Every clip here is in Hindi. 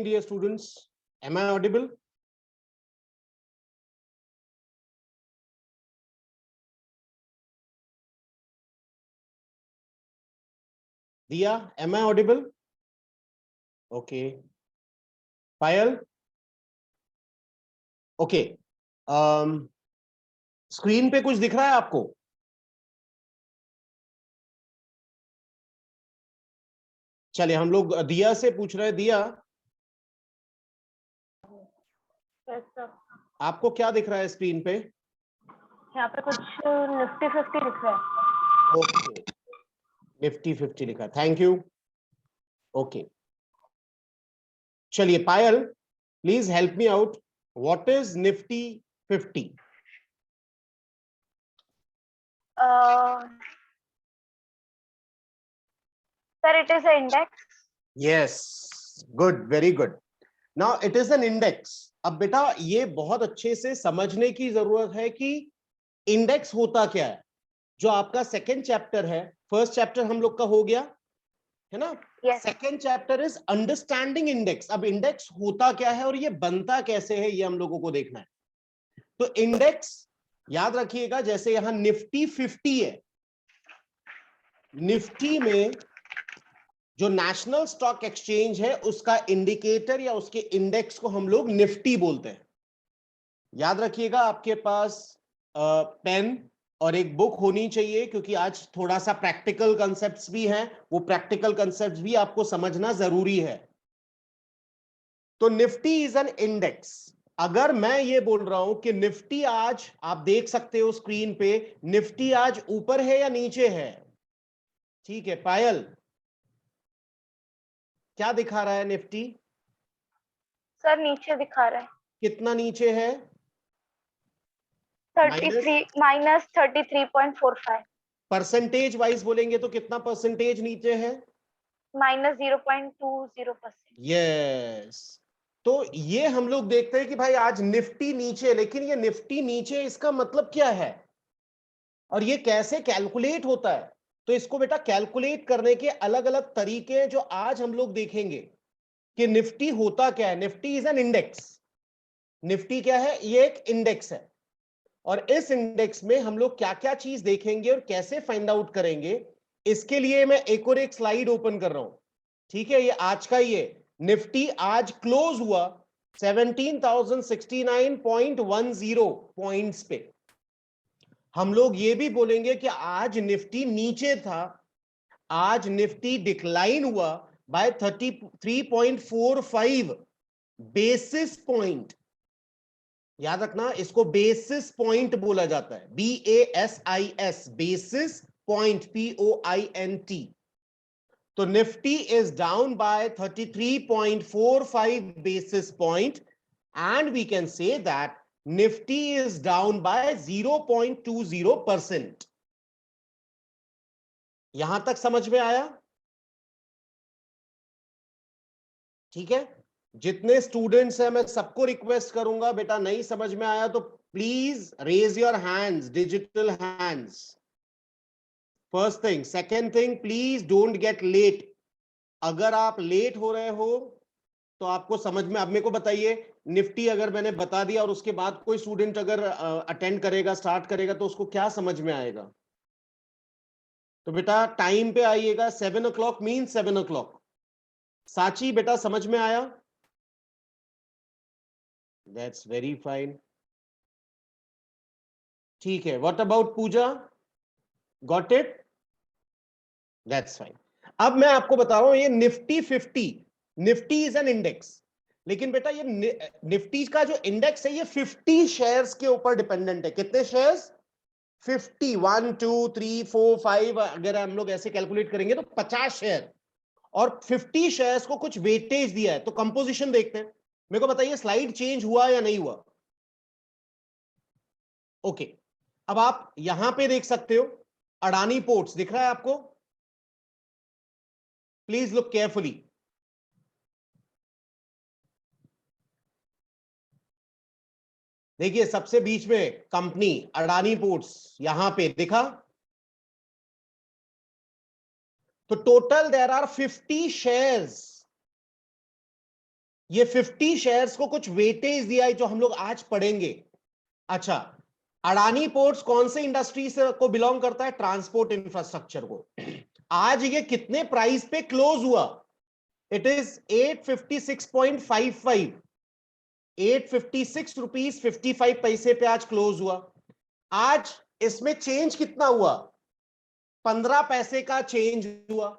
Dear students, am I audible? Diya, am I audible? Okay. Payal? Okay. Screen पे कुछ दिख रहा है आपको? चलिए हम लोग दिया से पूछ रहे हैं। दिया, आपको क्या दिख रहा है स्क्रीन पे? यहाँ पे कुछ निफ्टी 50 लिख रहा है। ओके, निफ्टी 50 लिखा, थैंक यू। ओके, चलिए Payal, please help me out, what is Nifty 50? Sir, it is an index. Yes, good, very good. Now it is an index. अब बेटा ये बहुत अच्छे से समझने की जरूरत है कि इंडेक्स होता क्या है। जो आपका सेकेंड चैप्टर है, फर्स्ट चैप्टर हम लोग का हो गया है ना? Second chapter is understanding index. अब इंडेक्स होता क्या है और ये बनता कैसे है, ये हम लोगों को देखना है। तो इंडेक्स याद रखिएगा, जैसे यहां निफ्टी 50 है, निफ्टी में जो नेशनल स्टॉक एक्सचेंज है उसका इंडिकेटर या उसके इंडेक्स को हम लोग निफ्टी बोलते हैं। याद रखिएगा, आपके पास पेन और एक बुक होनी चाहिए, क्योंकि आज थोड़ा सा प्रैक्टिकल कंसेप्ट्स भी हैं, वो प्रैक्टिकल कंसेप्ट्स भी आपको समझना जरूरी है। तो निफ्टी इज एन इंडेक्स। अगर मैं ये बोल रहा हूं कि निफ्टी आज, आप देख सकते हो स्क्रीन पे, निफ्टी आज ऊपर है या नीचे है? ठीक है पायल, क्या दिखा रहा है निफ्टी? सर नीचे दिखा रहा है। कितना नीचे है? 33 -33.45। परसेंटेज वाइज बोलेंगे तो कितना परसेंटेज नीचे है? -0.20%। यस। तो ये हम लोग देखते हैं कि भाई आज निफ्टी नीचे, लेकिन ये निफ्टी नीचे इसका मतलब क्या है और ये कैसे कैलकुलेट होता है? तो इसको बेटा कैलकुलेट करने के अलग अलग तरीके हैं जो आज हम लोग देखेंगे कि निफ्टी होता क्या है। Nifty is an index. Nifty क्या है? ये एक इंडेक्स है, और इस इंडेक्स में हम लोग क्या क्या चीज देखेंगे और कैसे फाइंड आउट करेंगे, इसके लिए मैं एक और एक स्लाइड ओपन कर रहा हूं। ठीक है, ये आज का ही है। निफ्टी आज क्लोज हुआ 17,069.10 पॉइंट्स पे। हम लोग ये भी बोलेंगे कि आज निफ्टी नीचे था, आज निफ्टी डिक्लाइन हुआ बाय 33.45 बेसिस पॉइंट। याद रखना, इसको बेसिस पॉइंट बोला जाता है, BASIS, बेसिस पॉइंट, POINT। तो Nifty is down by 33.45 basis point, and we can say that Nifty is down by 0.20%. यहां तक समझ में आया? ठीक है, जितने स्टूडेंट्स हैं मैं सबको रिक्वेस्ट करूंगा, बेटा नहीं समझ में आया तो please raise your hands, digital hands. First thing. Second thing, please don't get late. अगर आप लेट हो रहे हो तो आपको समझ में, अब मेरे को बताइए, निफ्टी अगर मैंने बता दिया और उसके बाद कोई स्टूडेंट अगर अटेंड करेगा, स्टार्ट करेगा, तो उसको क्या समझ में आएगा? तो बेटा टाइम पे आइएगा। 7 o'clock मीन्स 7 o'clock। साची बेटा समझ में आया? That's very fine. ठीक है, what about Puja? Got it? That's fine. अब मैं आपको बता रहा हूं, ये Nifty 50, Nifty is an index, लेकिन बेटा ये निफ्टी का जो इंडेक्स है ये 50 शेयर्स के ऊपर डिपेंडेंट है। कितने शेयर्स? 50, 1 2 3 4 5, अगर हम लोग ऐसे कैलकुलेट करेंगे तो 50 शेयर, और 50 शेयर्स को कुछ वेटेज दिया है। तो कंपोजिशन देखते हैं। मेरे को बताइए स्लाइड चेंज हुआ या नहीं हुआ? ओके, अब आप यहां पे देख सकते हो, अडानी पोर्ट्स दिख रहा है आपको? Please look carefully. देखिए सबसे बीच में कंपनी अडानी पोर्ट्स यहां पे दिखा। तो टोटल देयर आर 50 शेयर्स। ये 50 शेयर्स को कुछ वेटेज दिया है जो हम लोग आज पढ़ेंगे। अच्छा, अडानी पोर्ट्स कौन से इंडस्ट्री से को बिलोंग करता है? ट्रांसपोर्ट इंफ्रास्ट्रक्चर को। आज ये कितने प्राइस पे क्लोज हुआ? इट इज 856.55, 856 रुपीज 55 पैसे पे आज क्लोज हुआ। आज इसमें चेंज कितना हुआ? 15 पैसे का चेंज हुआ।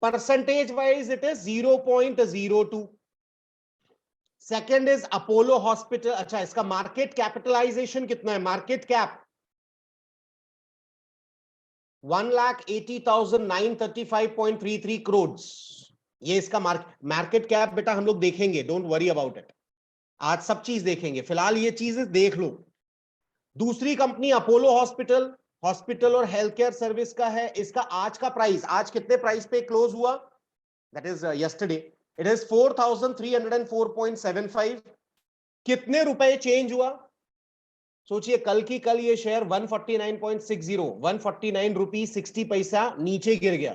Percentage wise it is 0.02। Second is Apollo hospital. अच्छा, इसका मार्केट कैपिटलाइजेशन कितना है? Market cap 1,80,935.33 crore. ये इसका मार्केट कैप बेटा हम लोग देखेंगे, डोंट वरी अबाउट इट। आज सब चीज देखेंगे, फिलहाल ये चीजें देख लो। दूसरी कंपनी अपोलो हॉस्पिटल, हॉस्पिटल और हेल्थ केयर सर्विस का है। इसका आज का प्राइस, आज कितने प्राइस पे क्लोज हुआ? That is yesterday, it is 4,304.75। कितने रुपए चेंज हुआ? सोचिए, कल की कल ये शेयर 149.60, 149 रुपीज 60 पैसा नीचे गिर गया।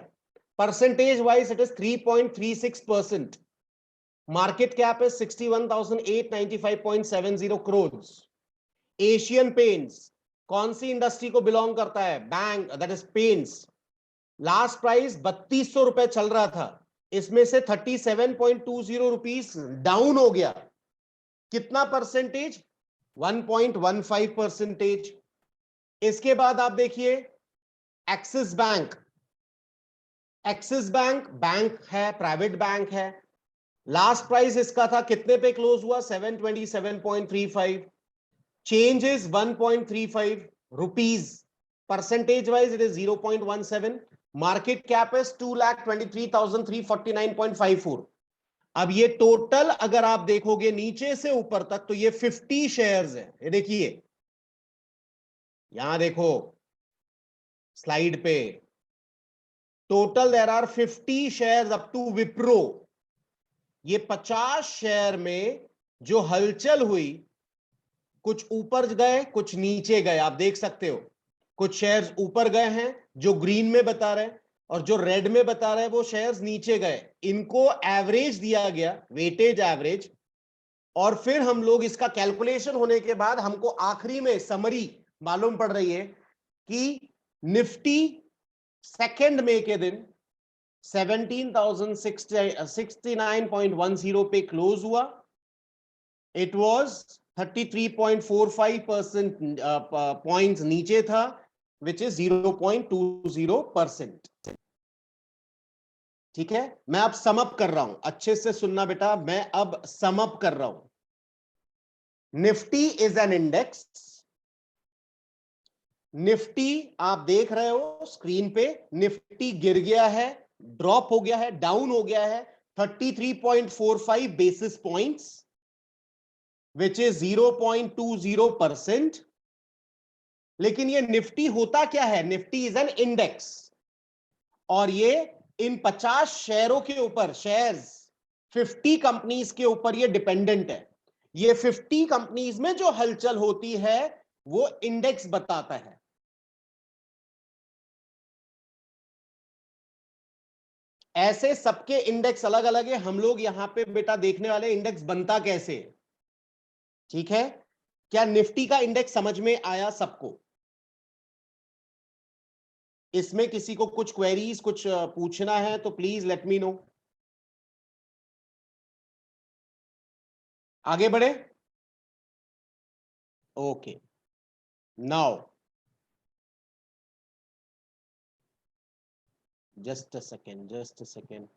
Percentage wise it is 3.36%। Market cap is 61,895.70 crore. Asian paints कौन सी इंडस्ट्री को बिलोंग करता है? Bank, that is paints. Last price 3200 रुपए चल रहा था, इसमें से 37.20 रुपीज डाउन हो गया। कितना परसेंटेज? 1.15 परसेंटेज। इसके बाद आप देखिए axis bank. Axis bank bank है, प्राइवेट बैंक है। लास्ट प्राइस इसका था, कितने पे क्लोज हुआ? 727.35। Changes 1.35 rupees. Percentage wise it is 0.17। Market cap is 2,23,349.54। अब ये टोटल अगर आप देखोगे नीचे से ऊपर तक तो ये 50 शेयर्स है। ये देखिए, यहां देखो स्लाइड पे, total there are 50 shares up to Wipro. ये 50 शेयर में जो हलचल हुई, कुछ ऊपर गए कुछ नीचे गए, आप देख सकते हो। कुछ शेयर्स ऊपर गए हैं जो ग्रीन में बता रहे हैं, और जो रेड में बता रहे हैं वो शेयर्स नीचे गए। इनको एवरेज दिया गया, वेटेज एवरेज, और फिर हम लोग इसका कैलकुलेशन होने के बाद हमको आखिरी में समरी मालूम पड़ रही है कि निफ्टी सेकेंड में के दिन 17,069.10 पे क्लोज हुआ। इट वाज 33.45% पॉइंट्स नीचे था, विच इज 0.20%। ठीक है, मैं अब समअप कर रहा हूं, अच्छे से सुनना बेटा, मैं अब समअप कर रहा हूं। Nifty is an index. Nifty आप देख रहे हो स्क्रीन पे, निफ्टी गिर गया है, ड्रॉप हो गया है, डाउन हो गया है 33.45 बेसिस पॉइंट्स, विच इज 0.20%। लेकिन ये निफ्टी होता क्या है? निफ्टी इज एन इंडेक्स, और ये इन 50 शेयरों के ऊपर, शेयर्स 50 कंपनीज के ऊपर ये डिपेंडेंट है। ये 50 कंपनीज में जो हलचल होती है वो इंडेक्स बताता है। ऐसे सबके इंडेक्स अलग अलग है, हम लोग यहां पे बेटा देखने वाले इंडेक्स बनता कैसे। ठीक है, क्या निफ्टी का इंडेक्स समझ में आया सबको? इसमें किसी को कुछ क्वेरीज, कुछ पूछना है तो प्लीज लेट मी नो। आगे बढ़े? Okay, now just a second, just a second.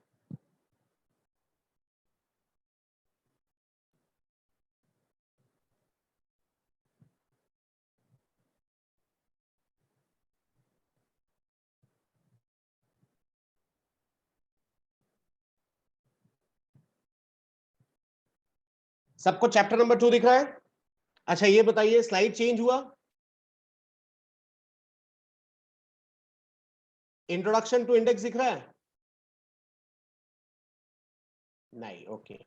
सबको चैप्टर नंबर 2 दिख रहा है? अच्छा, ये बताइए, स्लाइड चेंज हुआ? इंट्रोडक्शन टू इंडेक्स दिख रहा है? नहीं, ओके।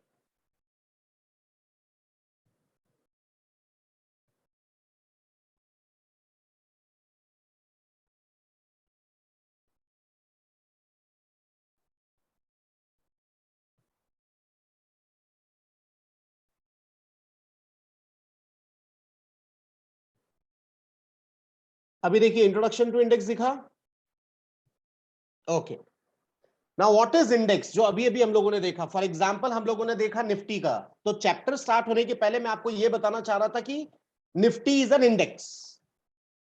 अभी देखिए इंट्रोडक्शन टू इंडेक्स दिखा। Okay, now what is index, जो अभी अभी हम लोगों ने देखा। फॉर एग्जांपल हम लोगों ने देखा निफ्टी का, तो चैप्टर स्टार्ट होने के पहले मैं आपको यह बताना चाह रहा था कि Nifty is an index.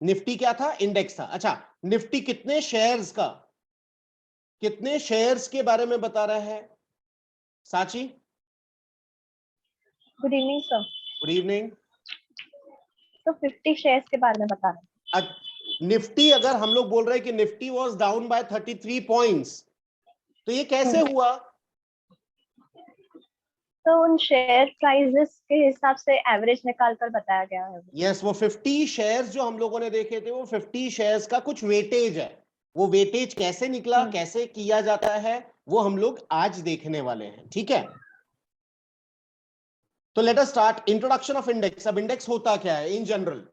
Nifty क्या था? इंडेक्स था। अच्छा, निफ्टी कितने शेयर्स का, कितने शेयर्स के बारे में बता रहा है साची? Good evening sir. Good evening. तो 50 शेयर्स के बारे में बता रहे हैं। निफ्टी, अगर हम लोग बोल रहे हैं कि Nifty was down by 33 points, तो ये कैसे हुआ? तो उन शेयर प्राइसेस के हिसाब से एवरेज निकाल कर बताया गया है। यस, वो 50 शेयर्स जो हम लोगों ने देखे थे, वो 50 शेयर्स का कुछ वेटेज है। वो वेटेज कैसे निकला, कैसे किया जाता है, वो हम लोग आज देखने वाले हैं। ठीक है, तो let us start introduction of index. अब इंडेक्स होता क्या है in general?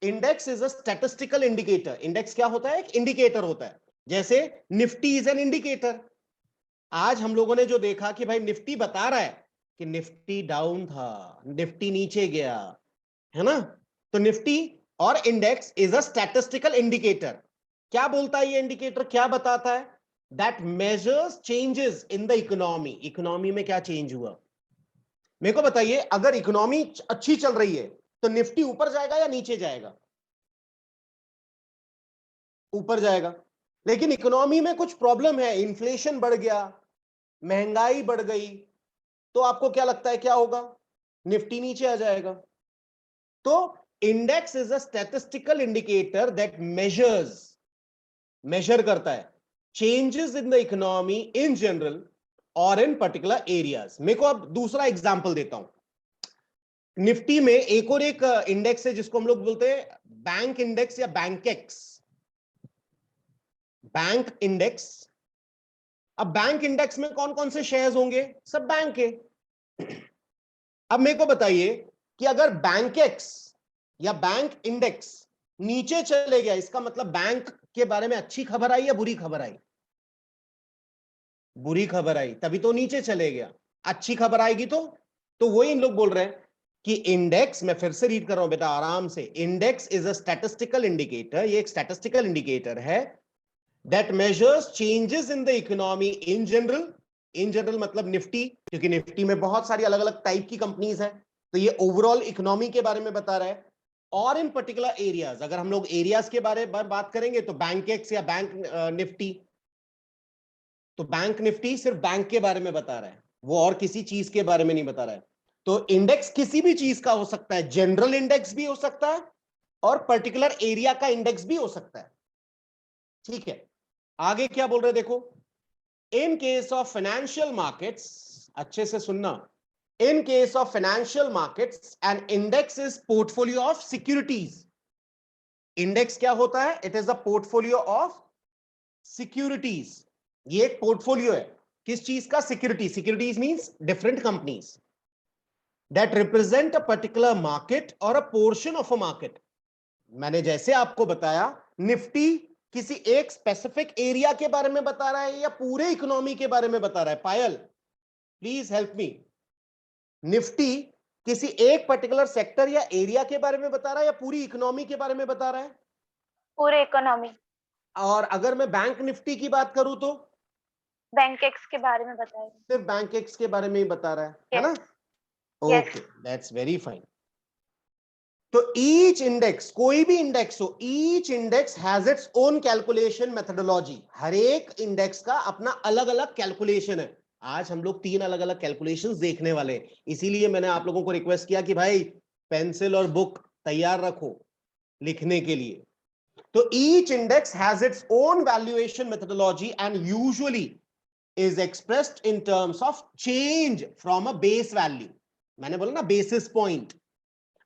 Index is a statistical indicator. Index क्या होता है? एक इंडिकेटर होता है। जैसे निफ्टी इज एन इंडिकेटर। आज हम लोगों ने जो देखा कि भाई निफ्टी बता रहा है कि निफ्टी डाउन था, निफ्टी नीचे गया, है ना? तो निफ्टी और index is a statistical indicator. क्या बोलता है ये इंडिकेटर, क्या बताता है? That measures changes in the economy. Economy में क्या चेंज हुआ, मेरे को बताइए। अगर इकोनॉमी अच्छी चल रही है तो निफ्टी ऊपर जाएगा या नीचे जाएगा? ऊपर जाएगा। लेकिन इकोनॉमी में कुछ प्रॉब्लम है, इन्फ्लेशन बढ़ गया, महंगाई बढ़ गई, तो आपको क्या लगता है क्या होगा? निफ्टी नीचे आ जाएगा। तो index is a statistical indicator that measure करता है changes in the economy in general और इन पर्टिकुलर एरियाज। मेरे को अब दूसरा एग्जांपल देता हूं। निफ्टी में एक और एक इंडेक्स है जिसको हम लोग बोलते हैं बैंक इंडेक्स या बैंकेक्स। Bank index. अब बैंक इंडेक्स में कौन कौन से शेयर्स होंगे? सब बैंक के। अब मेरे को बताइए कि अगर बैंकेक्स या बैंक इंडेक्स नीचे चले गया, इसका मतलब बैंक के बारे में अच्छी खबर आई या बुरी खबर आई? बुरी खबर आई, तभी तो नीचे चले गया। अच्छी खबर आएगी तो वही इन लोग बोल रहे हैं कि इंडेक्स, मैं फिर से रीड कर रहा हूं बेटा आराम से। Index is a statistical indicator, ये एक स्टैटिस्टिकल इंडिकेटर है that measures changes in the economy in general. In general मतलब निफ्टी, क्योंकि निफ्टी में बहुत सारी अलग अलग टाइप की कंपनीज है, तो ये ओवरऑल इकोनॉमी के बारे में बता रहा है। और इन पर्टिकुलर एरियाज, अगर हम लोग एरियाज के बारे में बात करेंगे तो बैंकेक्स या बैंक निफ्टी, तो बैंक निफ्टी सिर्फ बैंक के बारे में बता रहा है, वो और किसी चीज के बारे में नहीं बता रहा है। तो इंडेक्स किसी भी चीज का हो सकता है, जनरल इंडेक्स भी हो सकता है और पर्टिकुलर एरिया का इंडेक्स भी हो सकता है। ठीक है, आगे क्या बोल रहे देखो। In case of financial markets, अच्छे से सुनना, in case of financial markets an index is portfolio of securities. Index क्या होता है? It is a portfolio of securities. ये एक पोर्टफोलियो है किस चीज का? Security. Securities means different companies that represent a particular market और a portion of a market. मैंने जैसे आपको बताया, निफ्टी किसी एक स्पेसिफिक एरिया के बारे में बता रहा है या पूरे इकोनॉमी के बारे में बता रहा है? पायल प्लीज हेल्प मी। निफ्टी किसी एक पर्टिकुलर सेक्टर या एरिया के बारे में बता रहा है या पूरी इकोनॉमी के बारे में बता रहा है? पूरे इकोनॉमी। और अगर मैं बैंक निफ्टी की बात करूं तो बैंक एक्स के बारे में बताएगा। सिर्फ बैंक एक्स के बारे में ही बता रहा है ना? Yes. Okay, that's very fine. तो ईच इंडेक्स, कोई भी इंडेक्स हो, each index has its own calculation methodology. हर एक इंडेक्स का अपना अलग अलग कैलकुलेशन है। आज हम लोग 3 अलग अलग कैलकुलेशंस देखने वाले हैं, इसीलिए मैंने आप लोगों को रिक्वेस्ट किया कि भाई पेंसिल और बुक तैयार रखो लिखने के लिए। तो each index has its own valuation methodology and usually is expressed in terms of change from a base value. मैंने बोला ना बेसिस पॉइंट।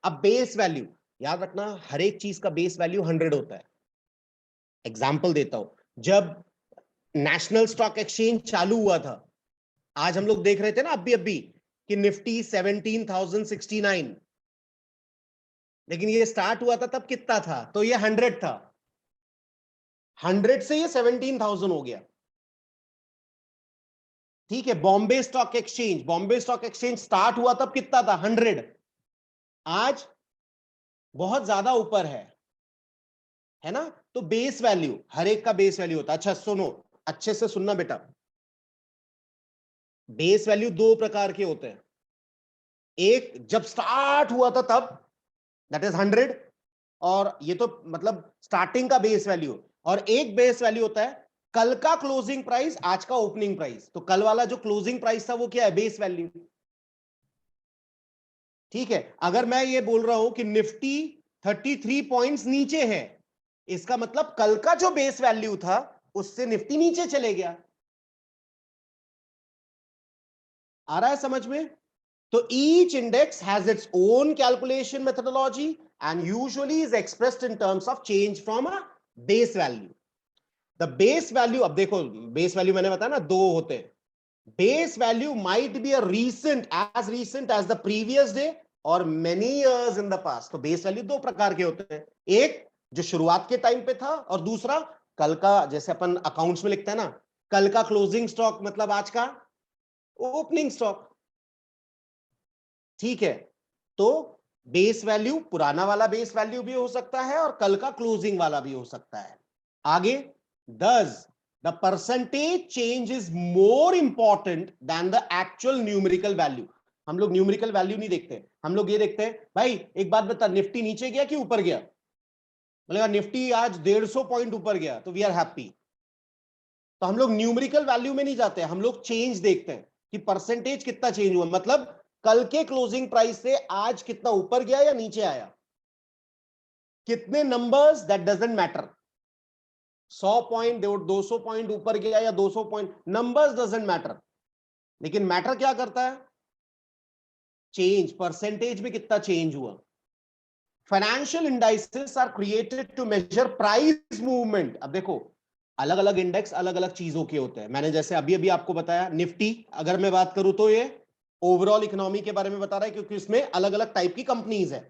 अब बेस वैल्यू याद रखना, हर एक चीज का बेस वैल्यू 100 होता है। एग्जांपल देता हूं, जब नेशनल स्टॉक एक्सचेंज चालू हुआ था, आज हम लोग देख रहे थे ना अभी अभी कि निफ्टी 17,069, लेकिन ये स्टार्ट हुआ था तब कितना था? तो ये 100 था। 100 से ये 17,000 हो गया। ठीक है, बॉम्बे स्टॉक एक्सचेंज स्टार्ट हुआ तब कितना था? 100। आज बहुत ज्यादा ऊपर है। है ना? तो बेस वैल्यू, हर एक का बेस वैल्यू होता है। अच्छा सुनो, अच्छे से सुनना बेटा, बेस वैल्यू दो प्रकार के होते हैं। एक जब स्टार्ट हुआ था तब, दैट इज 100, और ये तो मतलब स्टार्टिंग का बेस वैल्यू। और एक बेस वैल्यू होता है कल का क्लोजिंग प्राइस, आज का ओपनिंग प्राइस। तो कल वाला जो क्लोजिंग प्राइस था वो क्या है? Base value. ठीक है, अगर मैं ये बोल रहा हूं कि निफ्टी 33 पॉइंट्स नीचे है, इसका मतलब कल का जो बेस वैल्यू था उससे निफ्टी नीचे चले गया। आ रहा है समझ में? तो each index has its own calculation methodology and usually is expressed in terms of change from a base value. The base value, अब देखो base value मैंने बताया ना दो होते हैं। Base value might be a recent as the previous day or many years in the past. तो base value दो प्रकार के होते हैं, एक जो शुरुआत के टाइम पे था, और दूसरा कल का, जैसे अपन अकाउंट्स में लिखते हैं ना, कल का क्लोजिंग स्टॉक मतलब आज का ओपनिंग स्टॉक। ठीक है, तो बेस वैल्यू पुराना वाला बेस वैल्यू भी हो सकता है और कल का क्लोजिंग वाला भी हो सकता है। आगे, does the percentage change is more important than the actual numerical value? हम लोग न्यूमेरिकल वैल्यू नहीं देखते, हम लोग ये देखते हैं भाई एक बात बता, निफ्टी नीचे गया कि ऊपर गया? बोलेगा निफ्टी आज 150 पॉइंट ऊपर गया तो वी आर हैप्पी। तो हम लोग न्यूमेरिकल वैल्यू में नहीं जाते, हम लोग चेंज देखते हैं कि परसेंटेज कितना चेंज हुआ, मतलब कल के क्लोजिंग प्राइस से आज कितना ऊपर गया या नीचे आया। कितने numbers, that doesn't matter. 100 point 200 point ऊपर गया या 200 पॉइंट, नंबर्स डजंट मैटर। लेकिन मैटर क्या करता है? चेंज, परसेंटेज में कितना चेंज हुआ। Financial indices are created to measure price movement. अब देखो अलग अलग इंडेक्स अलग अलग चीजों के होते हैं। मैंने जैसे अभी अभी आपको बताया निफ्टी, अगर मैं बात करूं तो ये ओवरऑल इकोनॉमी के बारे में बता रहा है, क्योंकि इसमें अलग अलग टाइप की कंपनीज है।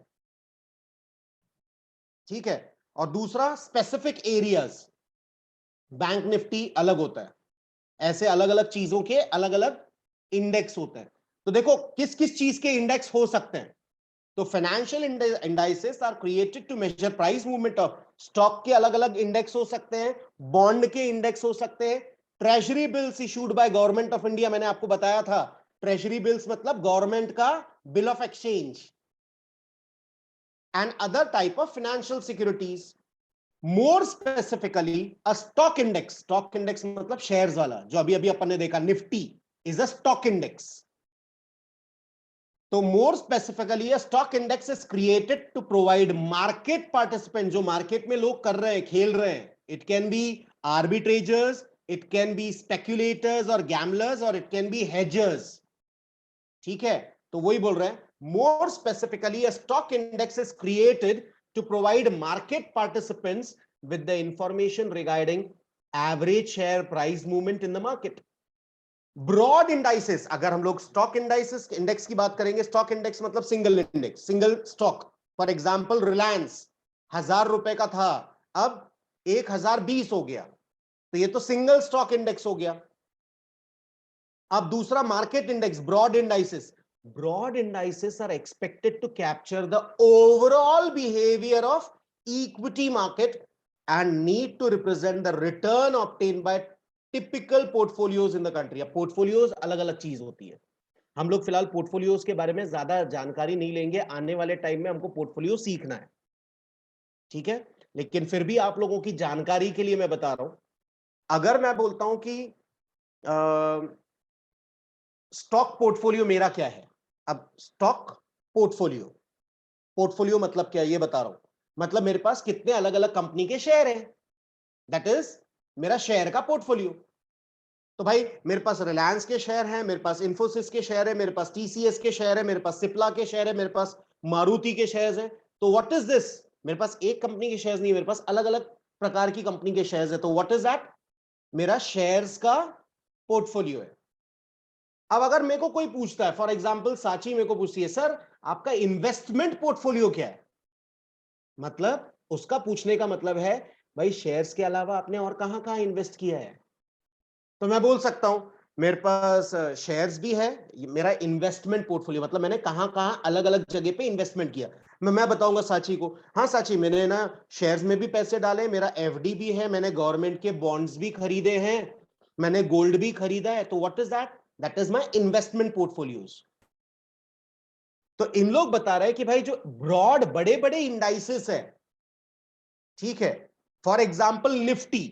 ठीक है, और दूसरा स्पेसिफिक एरियाज, बैंक निफ्टी अलग होता है। ऐसे अलग अलग चीजों के अलग अलग इंडेक्स होते हैं। तो देखो किस किस चीज के इंडेक्स हो सकते हैं। तो financial indices are created to measure price movement of stock के अलग अलग इंडेक्स हो सकते हैं, बॉन्ड के इंडेक्स हो सकते हैं, treasury bills issued by government of India, मैंने आपको बताया था ट्रेजरी बिल्स मतलब गवर्नमेंट का bill of exchange, and other type of financial securities. More specifically a stock index मतलब शेयर्स वाला, जो अभी अभी अपन ने देखा Nifty is a stock index. तो more specifically a stock index is created to provide market participant, जो मार्केट में लोग कर रहे हैं, खेल रहे हैं। It can be arbitrageurs, it can be speculators और गैमलर्स, और इट कैन बी हेजर्स। ठीक है, तो वही बोल रहे हैं, more specifically a stock index is created to provide market participants with the information regarding average share price movement in the market. Broad indices, अगर हम लोग स्टॉक इंडाइसेस इंडेक्स की बात करेंगे, स्टॉक इंडेक्स मतलब single index, single stock. For example Reliance 1000 रुपए का था, अब 1020 हो गया, तो ये तो सिंगल स्टॉक इंडेक्स हो गया। अब दूसरा market index, broad indices are expected to capture the overall behaviour of equity market and need to represent the return obtained by typical portfolios in the country। अब portfolios अलग अलग चीज होती है, हम लोग फिलहाल पोर्टफोलियोज के बारे में ज्यादा जानकारी नहीं लेंगे, आने वाले टाइम में हमको पोर्टफोलियो सीखना है। ठीक है, लेकिन फिर भी आप लोगों की जानकारी के लिए मैं बता रहा हूं, अगर मैं बोलता हूं कि स्टॉक पोर्टफोलियो मेरा क्या है। अब स्टॉक पोर्टफोलियो, पोर्टफोलियो मतलब क्या है ये बता रहा हूं, मतलब मेरे पास कितने अलग अलग कंपनी के शेयर हैं, दैट इज मेरा शेयर का पोर्टफोलियो। तो भाई मेरे पास रिलायंस के शेयर हैं, मेरे पास इंफोसिस के शेयर है, मेरे पास टीसीएस के शेयर है, मेरे पास सिप्ला के शेयर है, मेरे पास मारुति के शेयर्स हैं। तो व्हाट इज दिस, मेरे पास एक कंपनी के शेयर्स नहीं, मेरे पास अलग अलग प्रकार की कंपनी के शेयर्स है। तो व्हाट इज दैट, मेरा शेयर्स का पोर्टफोलियो है। अब अगर मेरे को कोई पूछता है, फॉर एग्जाम्पल साची मेरे को पूछती है, सर आपका इन्वेस्टमेंट पोर्टफोलियो क्या है, मतलब उसका पूछने का मतलब है भाई शेयर्स के अलावा आपने और कहां कहां इन्वेस्ट किया है। तो मैं बोल सकता हूं मेरे पास शेयर्स भी है, मेरा इन्वेस्टमेंट पोर्टफोलियो मतलब मैंने कहां कहां अलग अलग जगह पे इन्वेस्टमेंट किया। मैं बताऊंगा साची को, हाँ साची मैंने ना शेयर्स में भी पैसे डाले, मेरा एफडी भी है, मैंने गवर्नमेंट के बॉन्ड्स भी खरीदे हैं, मैंने गोल्ड भी खरीदा है। तो what is that? That is my investment portfolios. तो इन लोग बता रहे हैं कि भाई जो ब्रॉड बड़े बड़े इंडाइसेस है, ठीक है, फॉर एग्जाम्पल निफ्टी,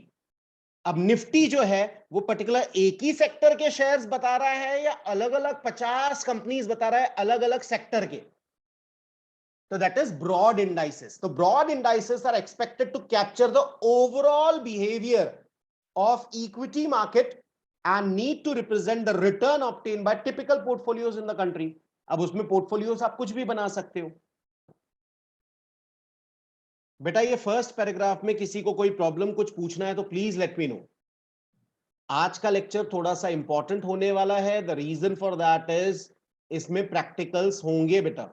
अब निफ्टी जो है वो पर्टिकुलर एक ही सेक्टर के शेयर्स बता रहा है या अलग अलग 50 कंपनीज बता रहा है अलग अलग सेक्टर के? तो दैट इज ब्रॉड इंडाइसेस। तो broad indices are expected to capture the overall behaviour of equity market and need to represent the return obtain by typical portfolios in the country. अब उसमें पोर्टफोलियोज आप कुछ भी बना सकते हो। बेटा ये फर्स्ट पैराग्राफ में किसी को कोई प्रॉब्लम कुछ पूछना है तो प्लीज लेट मी नो। आज का लेक्चर थोड़ा सा इंपॉर्टेंट होने वाला है। The reason for that is इसमें प्रैक्टिकल्स होंगे बेटा,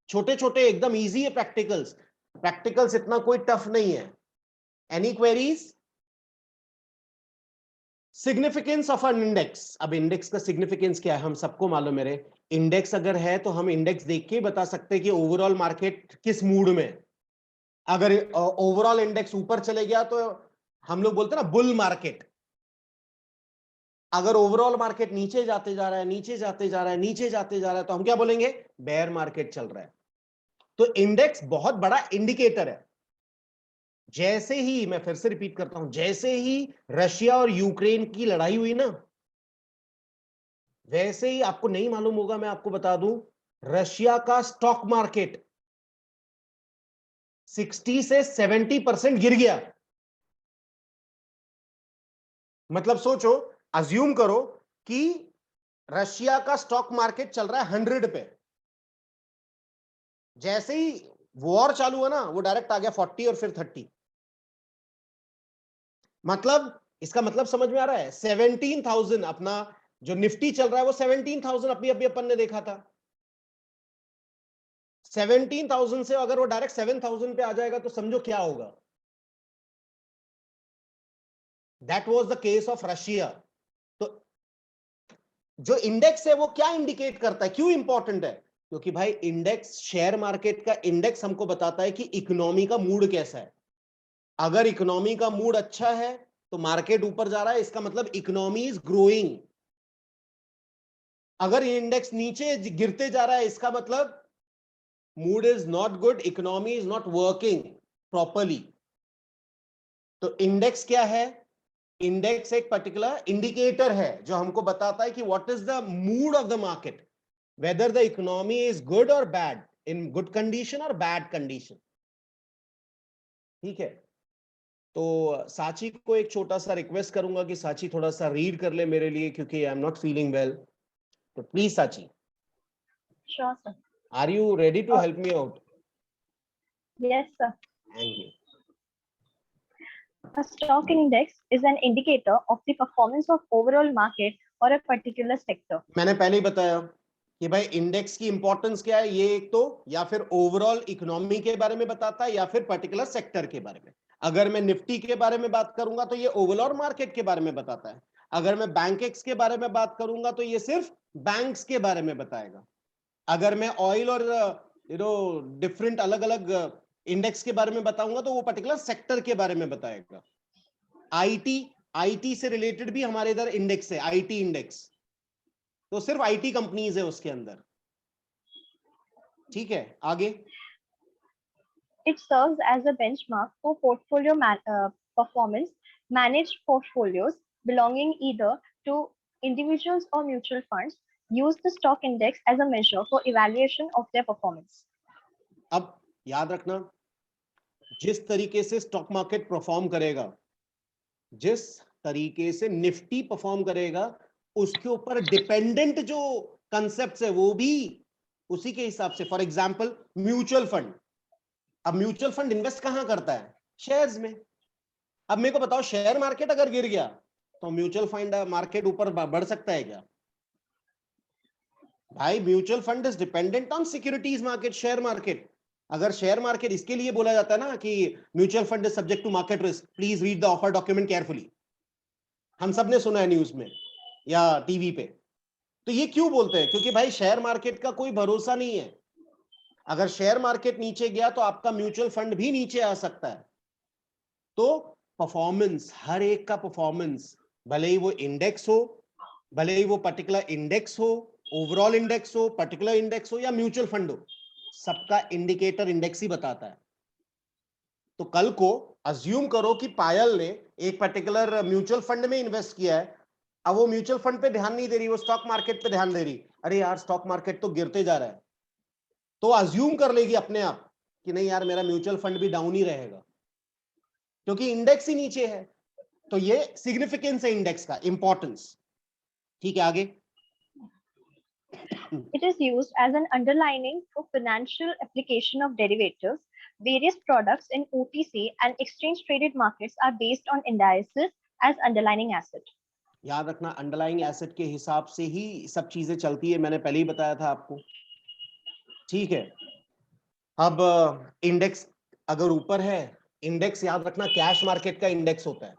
छोटे छोटे एकदम इजी है प्रैक्टिकल्स। प्रैक्टिकल्स इतना कोई टफ नहीं है। Any queries? Significance of an index. अब इंडेक्स का सिग्निफिकेंस क्या है हम सबको मालूम है। इंडेक्स अगर है तो हम इंडेक्स देख के बता सकते हैं कि ओवरऑल मार्केट किस मूड में। अगर ओवरऑल इंडेक्स ऊपर चले गया तो हम लोग बोलते हैं ना बुल मार्केट। अगर ओवरऑल मार्केट नीचे जाते जा रहा है, नीचे जाते जा रहा है, नीचे जाते जा रहा है, तो हम क्या बोलेंगे? बेयर मार्केट चल रहा है। तो इंडेक्स बहुत बड़ा इंडिकेटर है। जैसे ही, मैं फिर से रिपीट करता हूं, जैसे ही रशिया और यूक्रेन की लड़ाई हुई ना, वैसे ही आपको नहीं मालूम होगा, मैं आपको बता दूं, रशिया का स्टॉक मार्केट 60 से 70% गिर गया। मतलब सोचो, अज्यूम करो कि रशिया का स्टॉक मार्केट चल रहा है 100 पे, जैसे ही वॉर चालू हुआ ना वो डायरेक्ट आ गया 40 और फिर 30। मतलब इसका मतलब समझ में आ रहा है? 17,000 अपना जो निफ्टी चल रहा है वो 17,000 अभी अभी अपन ने देखा था। 17,000 से अगर वो डायरेक्ट 7,000 पे आ जाएगा तो समझो क्या होगा। That was the case of Russia. तो जो इंडेक्स है वो क्या इंडिकेट करता है, क्यों इंपॉर्टेंट है? क्योंकि भाई इंडेक्स, शेयर मार्केट का इंडेक्स हमको बताता है कि इकोनॉमी का मूड कैसा है। अगर इकोनॉमी का मूड अच्छा है तो मार्केट ऊपर जा रहा है, इसका मतलब इकोनॉमी इज ग्रोइंग। अगर इंडेक्स नीचे गिरते जा रहा है, इसका मतलब mood is not good, economy is not working properly. तो इंडेक्स क्या है? इंडेक्स एक पर्टिकुलर इंडिकेटर है जो हमको बताता है कि what is the mood off the market, whether the economy is good और बैड, इन गुड कंडीशन और बैड कंडीशन। ठीक है, तो साची को एक छोटा सा रिक्वेस्ट करूंगा कि साची थोड़ा सा रीड कर ले मेरे लिए, क्योंकि I am not feeling well. तो please Sachi, Sure, sir. Are you ready to help me out? Yes, sir. Thank you. A stock index is an indicator of the performance of overall market or a particular sector. मैंने पहले ही बताया कि भाई इंडेक्स की इंपॉर्टेंस क्या है। ये एक तो या फिर ओवरऑल इकोनॉमी के बारे में बताता है या फिर पर्टिकुलर सेक्टर के बारे में। अगर मैं निफ्टी के बारे में बात करूंगा तो ये ओवरऑल मार्केट के बारे में बताता है। अगर मैं बैंकेक्स के बारे में बात करूंगा तो ये सिर्फ बैंक्स के बारे में बताएगा। अगर मैं ऑयल और डिफरेंट अलग अलग इंडेक्स के बारे में बताऊंगा तो वो पर्टिकुलर सेक्टर के बारे में बताएगा। आईटी से रिलेटेड भी हमारे इधर इंडेक्स है, आईटी इंडेक्स, तो सिर्फ आईटी कंपनीज है उसके अंदर। ठीक है, आगे। It serves as a benchmark for portfolio performance. Managed portfolios belonging either to individuals or mutual funds use the stock index as a measure for evaluation of their performance. अब याद रखना, जिस तरीके से स्टॉक मार्केट परफॉर्म करेगा, जिस तरीके से निफ्टी परफॉर्म करेगा, उसके ऊपर डिपेंडेंट जो कंसेप्ट्स है वो भी उसी के हिसाब से। फॉर एग्जांपल म्यूचुअल फंड, अब म्यूचुअल फंड इन्वेस्ट कहां करता है? शेयर्स में। अब मेरे को बताओ, शेयर मार्केट अगर गिर गया तो म्यूचुअल फंड मार्केट ऊपर बढ़ सकता है क्या? भाई mutual fund is dependent on securities market, share market. अगर शेयर मार्केट, इसके लिए बोला जाता है ना कि mutual fund is subject to market risk, please read the offer document carefully. हम सब ने सुना है न्यूज में। या टीवी पे। तो ये क्यों बोलते हैं? क्योंकि भाई शेयर मार्केट का कोई भरोसा नहीं है। अगर शेयर मार्केट नीचे गया तो आपका म्यूचुअल फंड भी नीचे आ सकता है। तो परफॉर्मेंस, हर एक का परफॉर्मेंस, भले ही वो इंडेक्स हो, भले ही वो पर्टिकुलर इंडेक्स हो, ओवरऑल इंडेक्स हो, पर्टिकुलर इंडेक्स हो या म्यूचुअल फंड हो, सबका इंडिकेटर इंडेक्स ही बताता है। तो कल को अज्यूम करो कि पायल ने एक पर्टिकुलर म्यूचुअल फंड में इन्वेस्ट किया है, अब वो म्यूचुअल फंड पे ध्यान नहीं दे रही, वो स्टॉक मार्केट पे ध्यान दे रही, अरे यार स्टॉक मार्केट तो गिरते जा रहा है, तो अज्यूम कर लेगी अपने आप कि नहीं यार मेरा म्यूचुअल फंड भी डाउन ही रहेगा, क्योंकि इंडेक्स ही नीचे है। तो ये सिग्निफिकेंस है इंडेक्स का, इंपॉर्टेंस। ठीक है, आगे। It is used as an underlining for financial application of derivatives. Various products in OTC and exchange traded markets are based on indices as underlying asset. याद रखना, अंडरलाइंग एसेट के हिसाब से ही सब चीजें चलती है, मैंने पहले ही बताया था आपको। ठीक है, अब इंडेक्स अगर ऊपर है, इंडेक्स याद रखना कैश मार्केट का इंडेक्स होता है।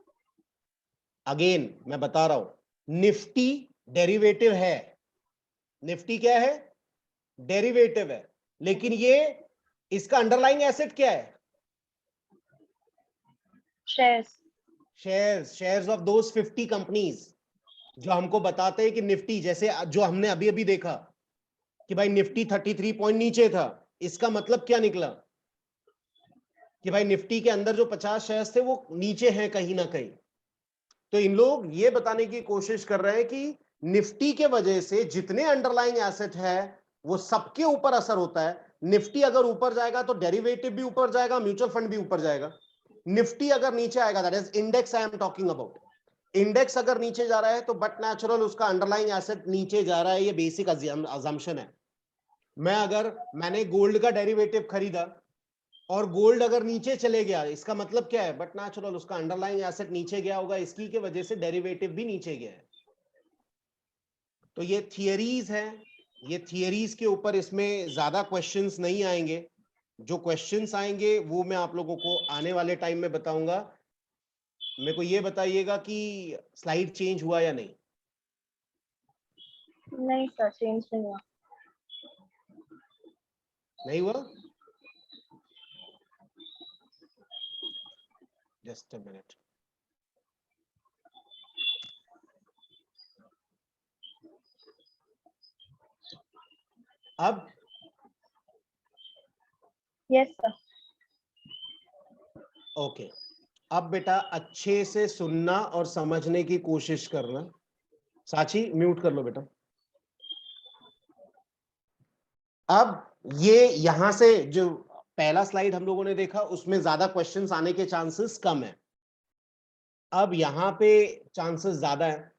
अगेन मैं बता रहा हूं, निफ्टी डेरिवेटिव है। निफ्टी क्या है? डेरिवेटिव है, लेकिन ये इसका अंडरलाइंग एसेट क्या है? शेयर्स ऑफ दोस 50 कंपनीज जो हमको बताते हैं कि निफ्टी, जैसे जो हमने अभी अभी देखा कि भाई निफ्टी 33 पॉइंट नीचे था, इसका मतलब क्या निकला कि भाई निफ्टी के अंदर जो 50 शेयर्स थे वो नीचे हैं कहीं ना कहीं। तो इन लोग ये बताने की कोशिश कर रहे हैं कि निफ्टी के वजह से जितने अंडरलाइंग एसेट है वो सबके ऊपर असर होता है। निफ्टी अगर ऊपर जाएगा तो डेरिवेटिव भी ऊपर जाएगा, म्यूचुअल फंड भी ऊपर जाएगा। निफ्टी अगर नीचे आएगा, that is index I am talking about, index अगर नीचे जा रहा है तो बट नेचुरल उसका अंडरलाइंग एसेट नीचे जा रहा है, ये बेसिक अजम्पशन है। मैंने गोल्ड का डेरिवेटिव खरीदा और गोल्ड अगर नीचे चले गया, इसका मतलब क्या है? बट नेचुरल उसका अंडरलाइंग एसेट नीचे गया होगा, इसकी के वजह से डेरिवेटिव भी नीचे गया है। तो ये थियरीज हैं, ये थियरीज के ऊपर इसमें ज्यादा क्वेश्चंस नहीं आएंगे। जो क्वेश्चंस आएंगे वो मैं आप लोगों को आने वाले टाइम में बताऊंगा। मेरे को ये बताइएगा कि स्लाइड चेंज हुआ या नहीं? नहीं सर, चेंज नहीं हुआ। नहीं हुआ? Just a minute. अब यस सर। ओके, अब बेटा अच्छे से सुनना और समझने की कोशिश करना। साची म्यूट कर लो बेटा। अब ये यहां से जो पहला स्लाइड हम लोगों ने देखा उसमें ज्यादा क्वेश्चंस आने के चांसेस कम है। अब यहां पे चांसेस ज्यादा है।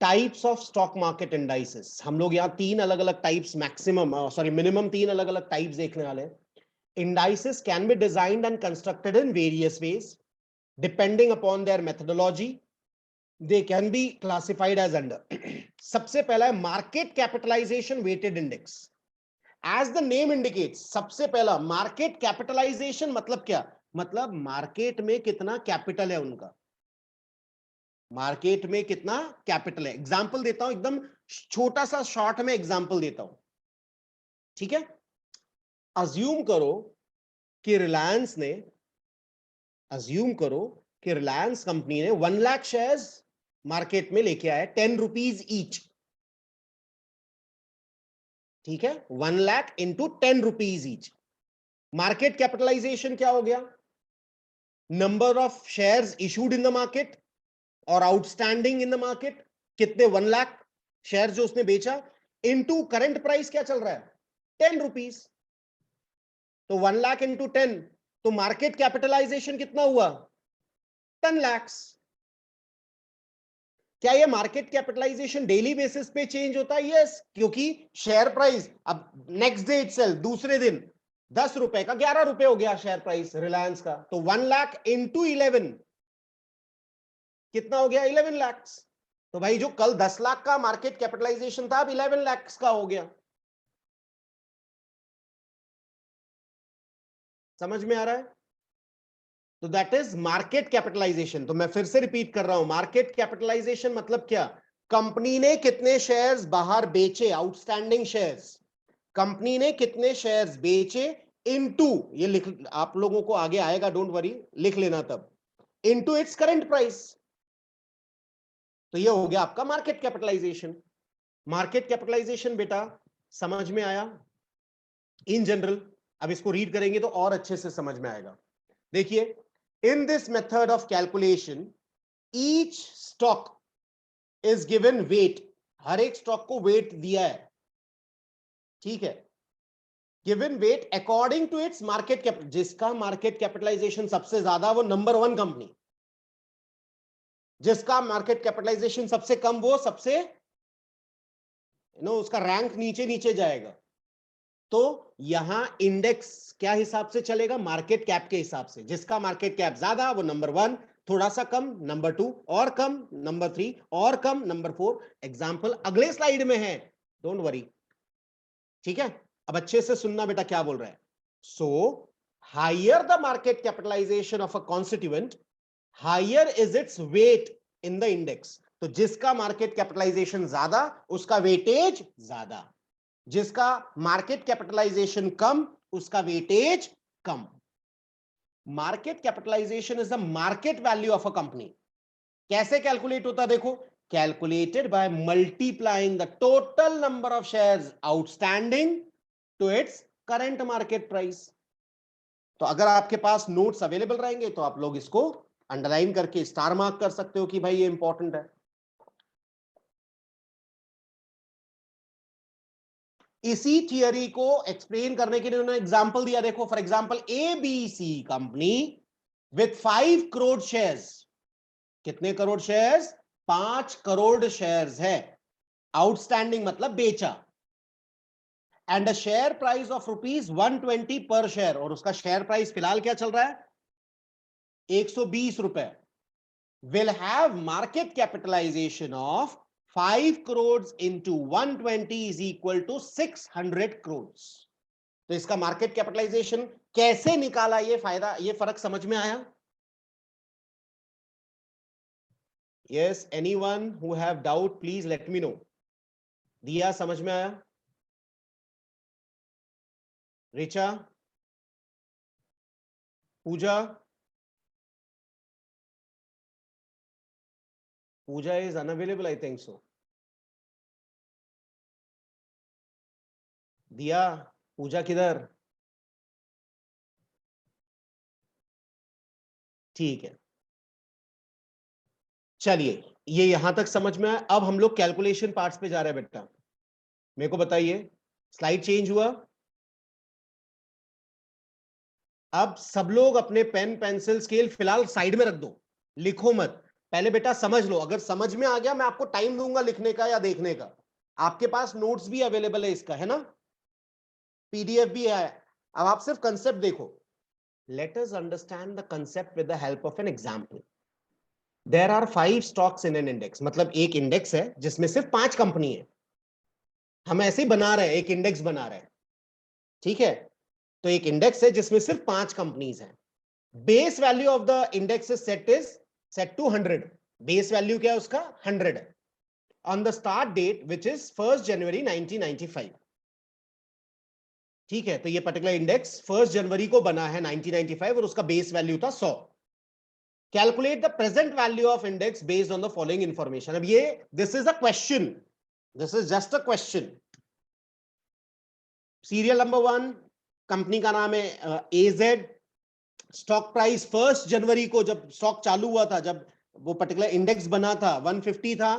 Types of stock market indices, हम लोग यहाँ 3 अलग अलग टाइप्स, मिनिमम 3 अलग अलग टाइप्स देखने वाले हैं। Indices can be designed and constructed in various ways depending upon their methodology, they can be classified as under. सबसे पहला है market capitalization weighted index. As the name indicates, सबसे पहला मार्केट कैपिटलाइजेशन मतलब क्या? मतलब मार्केट में कितना कैपिटल है उनका, मार्केट में कितना कैपिटल है। एग्जांपल देता हूं, एकदम छोटा सा शॉर्ट में एग्जांपल देता हूं, ठीक है। अज्यूम करो कि रिलायंस कंपनी ने 1 लाख शेयर्स मार्केट में लेके आया, 10 रुपीज ईच, ठीक है। 1 lakh into 10 rupees each. Market capitalization क्या हो गया? Number of shares issued in the market और आउटस्टैंडिंग इन द मार्केट, कितने? 1 लाख शेयर जो उसने बेचा, इनटू करंट प्राइस क्या चल रहा है? 10 रुपीज। तो 1 लाख इंटू 10, तो मार्केट कैपिटलाइजेशन कितना हुआ? 10 lakhs। क्या ये मार्केट कैपिटलाइजेशन डेली बेसिस पे चेंज होता है? यस, क्योंकि शेयर प्राइस अब नेक्स्ट डे इटसेल्फ, दूसरे दिन 10 रुपए का 11 रुपए हो गया शेयर प्राइस रिलायंस का, तो 1 लाख इंटू 11 कितना हो गया? 11 लाख। तो भाई जो कल 10 लाख का मार्केट कैपिटलाइजेशन था, अब 11 लाख का हो गया। समझ में आ रहा है? तो दैट इज मार्केट कैपिटलाइजेशन। तो मैं फिर से रिपीट कर रहा हूं, मार्केट कैपिटलाइजेशन मतलब क्या? कंपनी ने कितने शेयर्स बाहर बेचे, आउटस्टैंडिंग शेयर्स, कंपनी ने कितने शेयर्स बेचे इनटू, ये लिख, आप लोगों को आगे आएगा, डोंट वरी, लिख लेना तब, इनटू इट्स करंट प्राइस। तो ये हो गया आपका मार्केट कैपिटलाइजेशन। मार्केट कैपिटलाइजेशन बेटा समझ में आया इन जनरल? अब इसको रीड करेंगे तो और अच्छे से समझ में आएगा। देखिए, in this method of calculation each stock is given weight, हर एक स्टॉक को वेट दिया है, ठीक है, given weight according to its market cap, जिसका मार्केट कैपिटलाइजेशन सबसे ज्यादा वो नंबर 1 कंपनी, जिसका मार्केट कैपिटलाइजेशन सबसे कम वो सबसे उसका रैंक नीचे नीचे जाएगा। तो यहां इंडेक्स क्या हिसाब से चलेगा, मार्केट कैप के हिसाब से, जिसका मार्केट कैप ज्यादा वो नंबर 1, थोड़ा सा कम नंबर 2, और कम नंबर 3, और कम नंबर 4। एग्जांपल अगले स्लाइड में है, डोंट वरी, ठीक है। अब अच्छे से सुनना बेटा क्या बोल रहा है। So higher the market capitalization of a constituent, higher is its weight in the index. तो जिसका मार्केट कैपिटलाइजेशन ज्यादा उसका वेटेज ज्यादा, जिसका मार्केट कैपिटलाइजेशन कम उसका वेटेज कम। Market capitalization is the market value of a company. कैसे कैलकुलेट होता है देखो, calculated by multiplying the total number of shares outstanding to its current market price. तो अगर आपके पास नोट्स अवेलेबल रहेंगे तो आप लोग इसको अंडरलाइन करके स्टार मार्क कर सकते हो कि भाई ये इंपॉर्टेंट है। इसी थियरी को एक्सप्लेन करने के लिए उन्होंने एग्जांपल दिया, देखो for example ABC company with 5 crore shares, कितने करोड़ शेयर्स, 5 करोड़ शेयर्स है, आउटस्टैंडिंग मतलब बेचा, and a share price of ₹120 पर शेयर, और उसका शेयर प्राइस फिलहाल क्या चल रहा है, 120 रुपए, will have market capitalization of 5 crores into 120 is equal to 600 crores। तो इसका मार्केट कैपिटलाइजेशन कैसे निकाला, ये फायदा, ये फर्क समझ में आया? Yes, anyone who have doubt please let me know. Diya समझ में आया? Richa, Pooja, Pooja is unavailable I think so. Diya, Pooja किधर? ठीक है, चलिए ये यहां तक समझ में आया। अब हम लोग कैलकुलेशन पार्ट्स पे जा रहे हैं बेटा। मेरे को बताइए, स्लाइड चेंज हुआ? अब सब लोग अपने पेन पेंसिल स्केल फिलहाल साइड में रख दो, लिखो मत, पहले बेटा समझ लो। अगर समझ में आ गया मैं आपको टाइम दूंगा लिखने का या देखने का। आपके पास नोट्स भी अवेलेबल है इसका, है ना, पीडीएफ भी है। अब आप सिर्फ कंसेप्ट देखो। Let us understand the concept with the help of an example. There are 5 stocks in an index, मतलब एक इंडेक्स है जिसमें सिर्फ 5 कंपनी है। हम ऐसे ही बना रहे हैं, एक इंडेक्स बना रहे हैं, ठीक है। तो एक इंडेक्स है जिसमें सिर्फ 5 कंपनीज हैं। Base value of the index is set to 100। Base value क्या है उसका, 100 है। On the start date which is 1 January 1995, ठीक है। तो ये पर्टिकुलर इंडेक्स 1 जनवरी को बना है 1995 और उसका बेस वैल्यू था 100। Calculate the present value of index based on the following information. अब ये this is a question, this is just a question. Serial number 1 company का नाम है एजेड। स्टॉक प्राइस 1 जनवरी को जब स्टॉक चालू हुआ था, जब वो पर्टिकुलर इंडेक्स बना था, 150 था।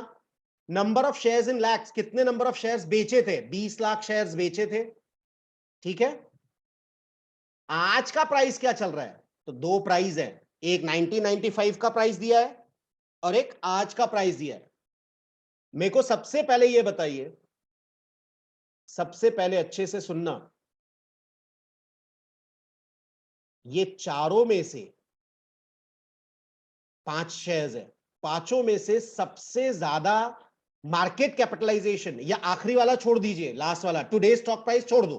Number of shares in lakhs, कितने नंबर ऑफ शेयर्स बेचे थे, 20 लाख शेयर्स बेचे थे, ठीक है। आज का प्राइस क्या चल रहा है, तो दो प्राइस है, एक 1995 का प्राइस दिया है और एक आज का प्राइस दिया है। मेरे को सबसे पहले ये बताइए, सबसे पहले अच्छे से सुनना, ये चारों में से 5 शेयर्स है, पांचों में से सबसे ज्यादा मार्केट कैपिटलाइजेशन, या आखिरी वाला छोड़ दीजिए, लास्ट वाला टुडे स्टॉक प्राइस छोड़ दो,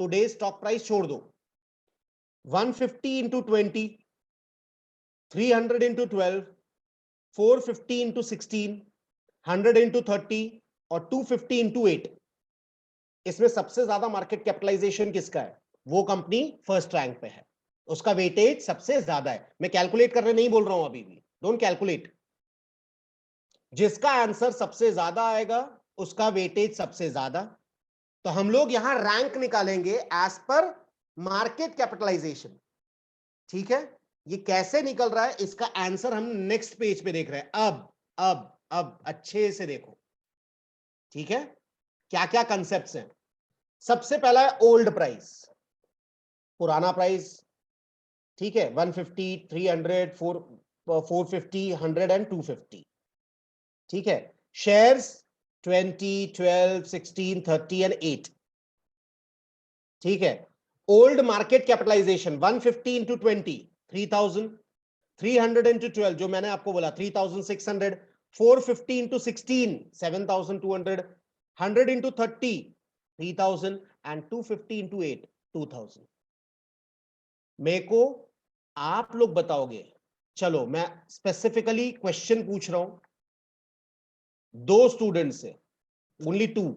टुडे स्टॉक प्राइस छोड़ दो, 150 इंटू 20, 300 इंटू 12, 450 इंटू 16, 100 into 30 और 250 into 8, इसमें सबसे ज्यादा मार्केट कैपिटलाइजेशन किसका है? वो कंपनी फर्स्ट रैंक पे है, उसका वेटेज सबसे ज्यादा है। मैं कैलकुलेट करने नहीं बोल रहा हूं अभी भी, डोंट कैलकुलेट। जिसका आंसर सबसे ज्यादा आएगा उसका वेटेज सबसे ज्यादा। तो हम लोग यहां रैंक निकालेंगे एज पर मार्केट कैपिटलाइजेशन। ठीक है, ये कैसे निकल रहा है इसका आंसर हम नेक्स्ट पेज पे देख रहे हैं। अब अच्छे से देखो, ठीक है, क्या क्या कंसेप्ट्स हैं। सबसे पहला है ओल्ड प्राइस, पुराना प्राइस, ठीक है, 150, 300, 450, 100 एंड 250, ठीक है। शेयर्स 20, 12, 16, 30 एंड 8, ठीक है। Old market capitalization 150 into 20, 3000, 300 into 12 जो मैंने आपको बोला 3600, 450 इंटू 16, 7200, 100 इंटू 30, 3000 एंड 250 इंटू 8, 2000। मेरे को आप लोग बताओगे, चलो मैं स्पेसिफिकली क्वेश्चन पूछ रहा हूं दो स्टूडेंट से, ओनली 2।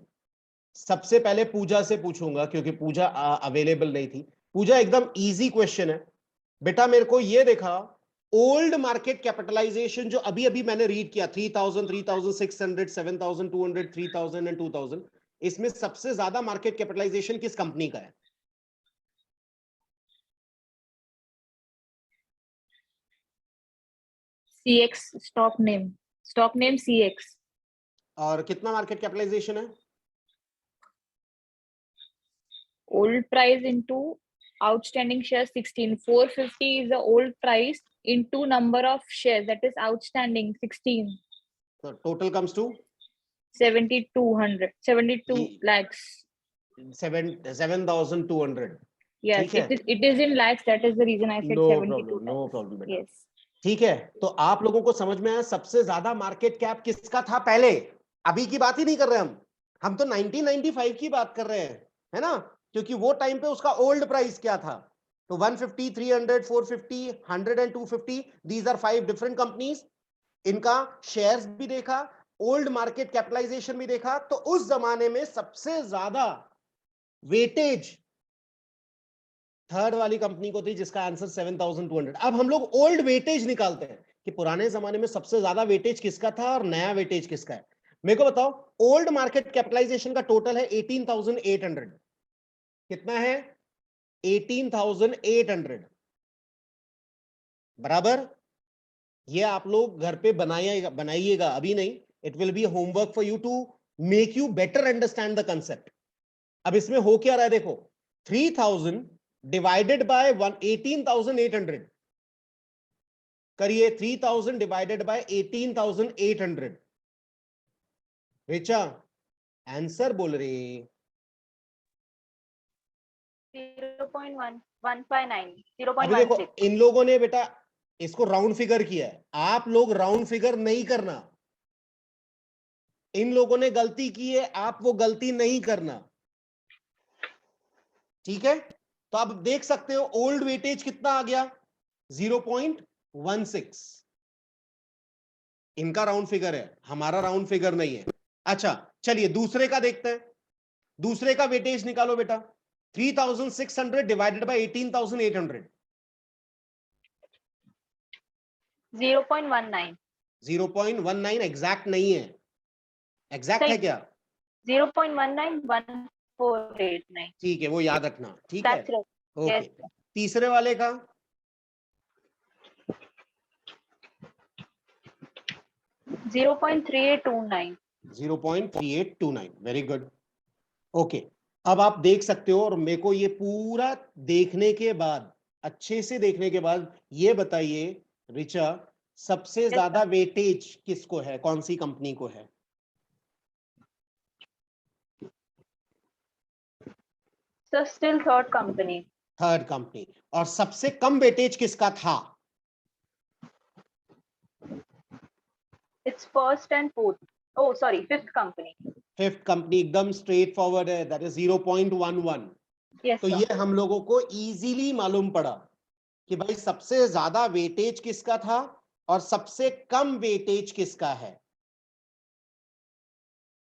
सबसे पहले पूजा से पूछूंगा क्योंकि पूजा अवेलेबल नहीं थी। पूजा, एकदम इजी क्वेश्चन है बेटा, मेरे को ये देखा ओल्ड मार्केट कैपिटलाइजेशन जो अभी अभी मैंने रीड किया 3000, 3600, 7200, 3000 एंड 2000, इसमें सबसे ज्यादा मार्केट कैपिटलाइजेशन किस कंपनी का है? CX, stock name CX। और कितना मार्केट कैपिटलाइजेशन है? Old price into outstanding shares 16, 450 is the old price into number of shares that is outstanding 16, तो total comes to 72 lakhs. 7,200। Yes, ठीक है, it is in lakhs, that is the reason I said no 72 problem, no lakhs. Problem बेटा। Yes. ठीक है, तो आप लोगों को समझ में आया सबसे ज्यादा मार्केट कैप किसका था पहले? अभी की बात ही नहीं कर रहे हम तो 1995 की बात कर रहे हैं, है ना, क्योंकि वो टाइम पे उसका ओल्ड प्राइस क्या था। तो 150, 300, 450, 100 and 250, these are 5 different companies. इनका शेयर्स भी देखा, ओल्ड मार्केट कैपिटलाइजेशन भी देखा। तो उस जमाने में सबसे ज्यादा वेटेज थर्ड वाली कंपनी को थी जिसका आंसर 7200। अब हम लोग ओल्ड वेटेज निकालते हैं कि पुराने जमाने में सबसे ज्यादा वेटेज किसका था और नया वेटेज किसका है। मेरे को बताओ, ओल्ड मार्केट कैपिटलाइजेशन का टोटल है 18,800। कितना है? 18,800 बराबर। ये आप लोग घर पे बनाइएगा, अभी नहीं, it will be homework for you to make you better understand the concept. अब इसमें हो क्या रहा है देखो, 3000 डिवाइडेड बाय 18,800 करिए, 3000 डिवाइडेड बाय 18,800। रिचा आंसर बोल रही 0.159, अभी देखो 0.16. इन लोगों ने बेटा इसको राउंड फिगर किया है, आप लोग राउंड फिगर नहीं करना। इन लोगों ने गलती की है, आप वो गलती नहीं करना, ठीक है। तो आप देख सकते हो ओल्ड वेटेज कितना आ गया, 0.16। इनका राउंड फिगर है, हमारा राउंड फिगर नहीं है। अच्छा चलिए दूसरे का देखते हैं। दूसरे का वेटेज निकालो बेटा, 3,600 डिवाइडेड बाय 18,800, 0.19. 0.19 एग्जैक्ट नहीं है, एग्जैक्ट है क्या? 0.191489. ठीक है, वो याद रखना, ठीक है, That's right. ओके। Yes. तीसरे वाले का 0.3829. 0.3829, वेरी गुड, ओके। अब आप देख सकते हो, और मेरे को ये पूरा देखने के बाद, अच्छे से देखने के बाद ये बताइए रिचा, सबसे ज्यादा वेटेज किसको है, कौन सी कंपनी को है? So still third company. Third company. और सबसे कम वेटेज किसका था? It's first and fourth. Oh, sorry, fifth company. Fifth company, एकदम स्ट्रेट फॉरवर्ड है, दैट इज 0.11। Yes, तो sir. ये हम लोगों को इजीली मालूम पड़ा कि भाई सबसे ज्यादा वेटेज किसका था और सबसे कम वेटेज किसका है।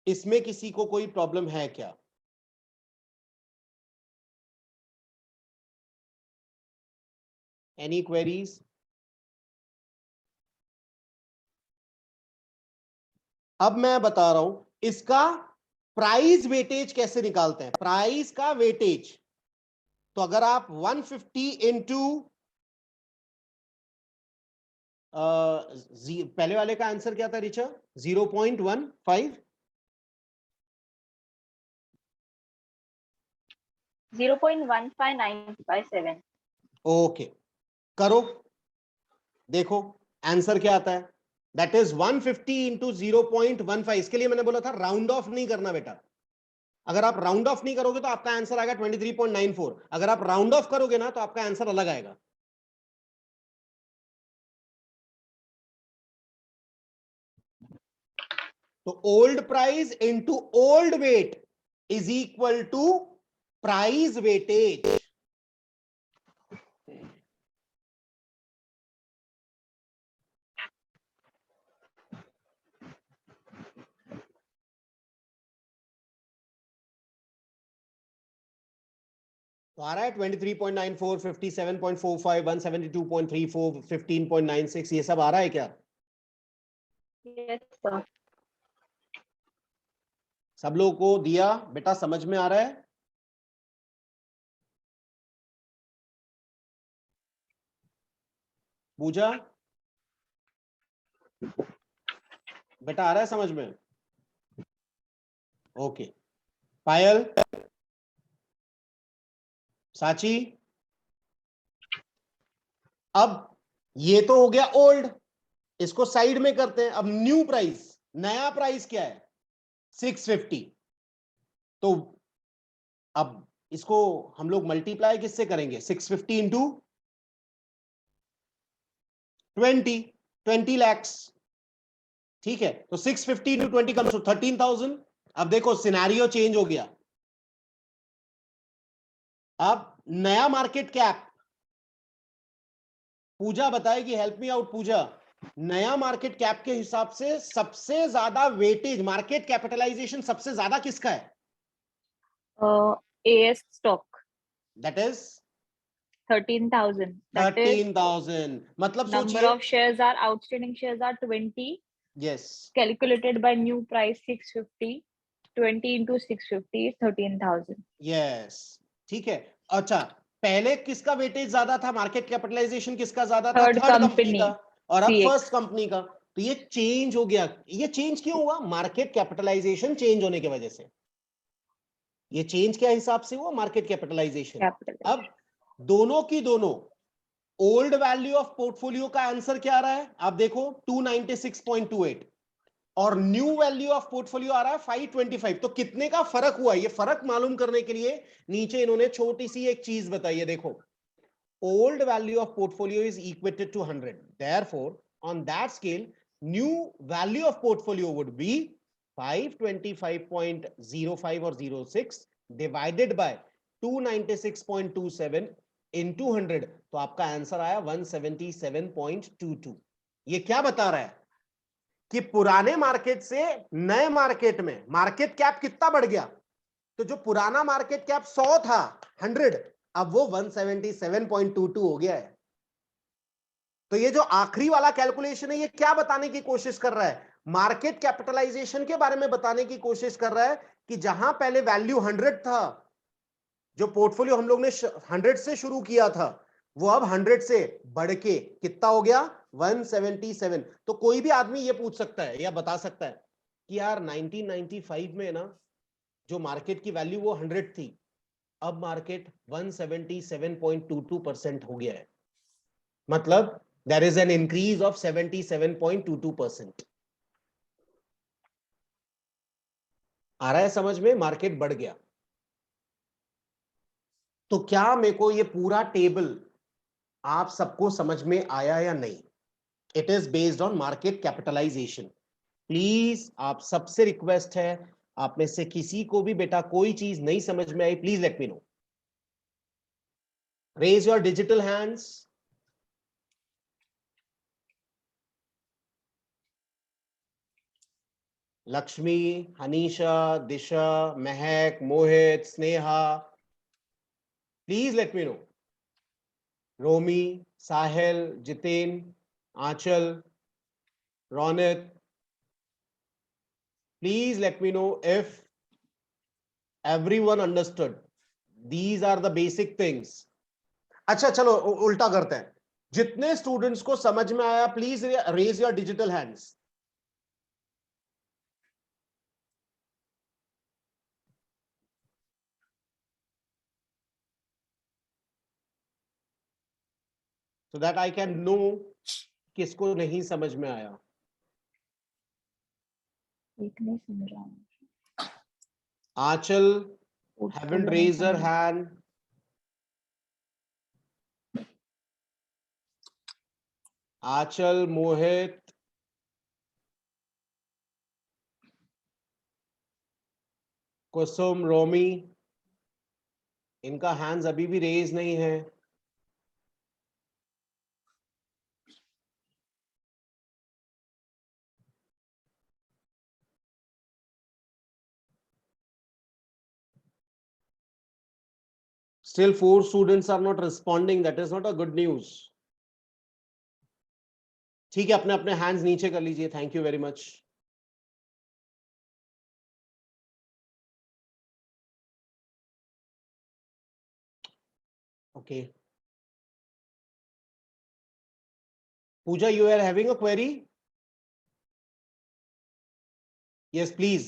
इसमें किसी को कोई प्रॉब्लम है क्या? Any queries? अब मैं बता रहा हूं इसका प्राइस वेटेज कैसे निकालते हैं। प्राइस का वेटेज, तो अगर आप 150 इंटू पहले वाले का आंसर क्या था रिचा? 0.15 0.15957. ओके, करो, देखो आंसर क्या आता है। That is 150 into 0.15। इसके लिए मैंने बोला था राउंड ऑफ नहीं करना बेटा। अगर आप राउंड ऑफ नहीं करोगे तो आपका आंसर आएगा 23.94। अगर आप राउंड ऑफ करोगे ना तो आपका आंसर अलग आएगा। तो old price into old weight is equal to price weightage. तो आ रहा है 23.94, 57.45, 172.34, 15.96, ये सब आ रहा है क्या? Yes, sir. सब लोगों को दिया बेटा, समझ में आ रहा है? पूजा बेटा आ रहा है समझ में? ओके, पायल, साची, अब ये तो हो गया ओल्ड, इसको साइड में करते हैं। अब न्यू प्राइस, नया प्राइस क्या है? 650। तो अब इसको हम लोग मल्टीप्लाई किससे करेंगे? 650 इंटू 20 lakhs, ठीक है। तो 650 इंटू 20 कम्स टू 13,000। अब देखो सिनेरियो चेंज हो गया। अब नया मार्केट कैप, पूजा बताएगी, हेल्प मी आउट पूजा। नया मार्केट कैप के हिसाब से सबसे ज्यादा वेटेज, मार्केट कैपिटलाइजेशन सबसे ज्यादा किसका है? AS stock that is 13,000. That is 13,000। मतलब number सोचिए, of shares are outstanding shares are 20. Yes, Calculated by new price 650. 20 into 650 is 13,000. Yes, ठीक है। अच्छा, पहले किसका वेटेज ज्यादा था? मार्केट कैपिटलाइजेशन किसका ज्यादा था? Third थर्ड कंपनी company का, और अब CX. फर्स्ट कंपनी का। तो ये चेंज हो गया। ये चेंज क्यों हुआ? मार्केट कैपिटलाइजेशन चेंज होने की वजह से। ये चेंज क्या हिसाब से हुआ? Market capitalization. Capitalization. अब दोनों की दोनों, ओल्ड वैल्यू ऑफ पोर्टफोलियो का आंसर क्या आ रहा है? आप देखो 296.28, और न्यू वैल्यू ऑफ पोर्टफोलियो आ रहा है 525। तो कितने का फर्क हुआ? ये फर्क मालूम करने के लिए नीचे इन्होंने छोटी सी एक चीज बताई है, देखो। Old value of portfolio is equated to 100, therefore on that scale new value of portfolio would be 525.05 और 06 डिवाइडेड बाय 296.27 into 100। तो आपका आंसर आया 177.22। ये क्या बता रहा है कि पुराने मार्केट से नए मार्केट में मार्केट कैप कितना बढ़ गया? तो जो पुराना मार्केट कैप 100 था, 100, अब वो 177.22 हो गया है। तो ये जो आखिरी वाला कैलकुलेशन है, ये क्या बताने की कोशिश कर रहा है? मार्केट कैपिटलाइजेशन के बारे में बताने की कोशिश कर रहा है कि जहां पहले वैल्यू 100 था, जो पोर्टफोलियो हम लोग ने 100 से शुरू किया था, वो अब 100 से बढ़ के कितना हो गया? 177। तो कोई भी आदमी ये पूछ सकता है या बता सकता है कि यार 1995 में ना जो मार्केट की वैल्यू वो 100 थी, अब मार्केट 177.22% हो गया है। मतलब there is an increase of 77.22%। आ रहा है समझ में? मार्केट बढ़ गया। तो क्या मेरे को ये पूरा टेबल आप सबको समझ में आया या नहीं? It is based on market capitalization. Please आप सबसे रिक्वेस्ट है, आप में से किसी को भी बेटा कोई चीज नहीं समझ में आई, please let me know. Raise your digital hands. Lakshmi, Hanisha, Disha, Mehak, Mohit, Sneha. Please let me know. Romi, Sahil, Jitin, Aanchal, Ronit. Please let me know if everyone understood. These are the basic things. अच्छा चलो उल्टा करते हैं. जितने स्टूडेंट्स को समझ में आया please raise your digital hands. so that I can know किसको नहीं समझ में आया. एक नहीं समझ रहा हूँ. Aanchal haven't raised her hand. Aanchal, Mohit, Kusum, Romi, इनका हैंड्स अभी भी रेज नहीं है. Still 4 students are not responding. That is not a good news. ठीक है, अपने अपने हैंड्स नीचे कर लीजिए. Thank you very much. Okay. Pooja, you are having a query? Yes, please.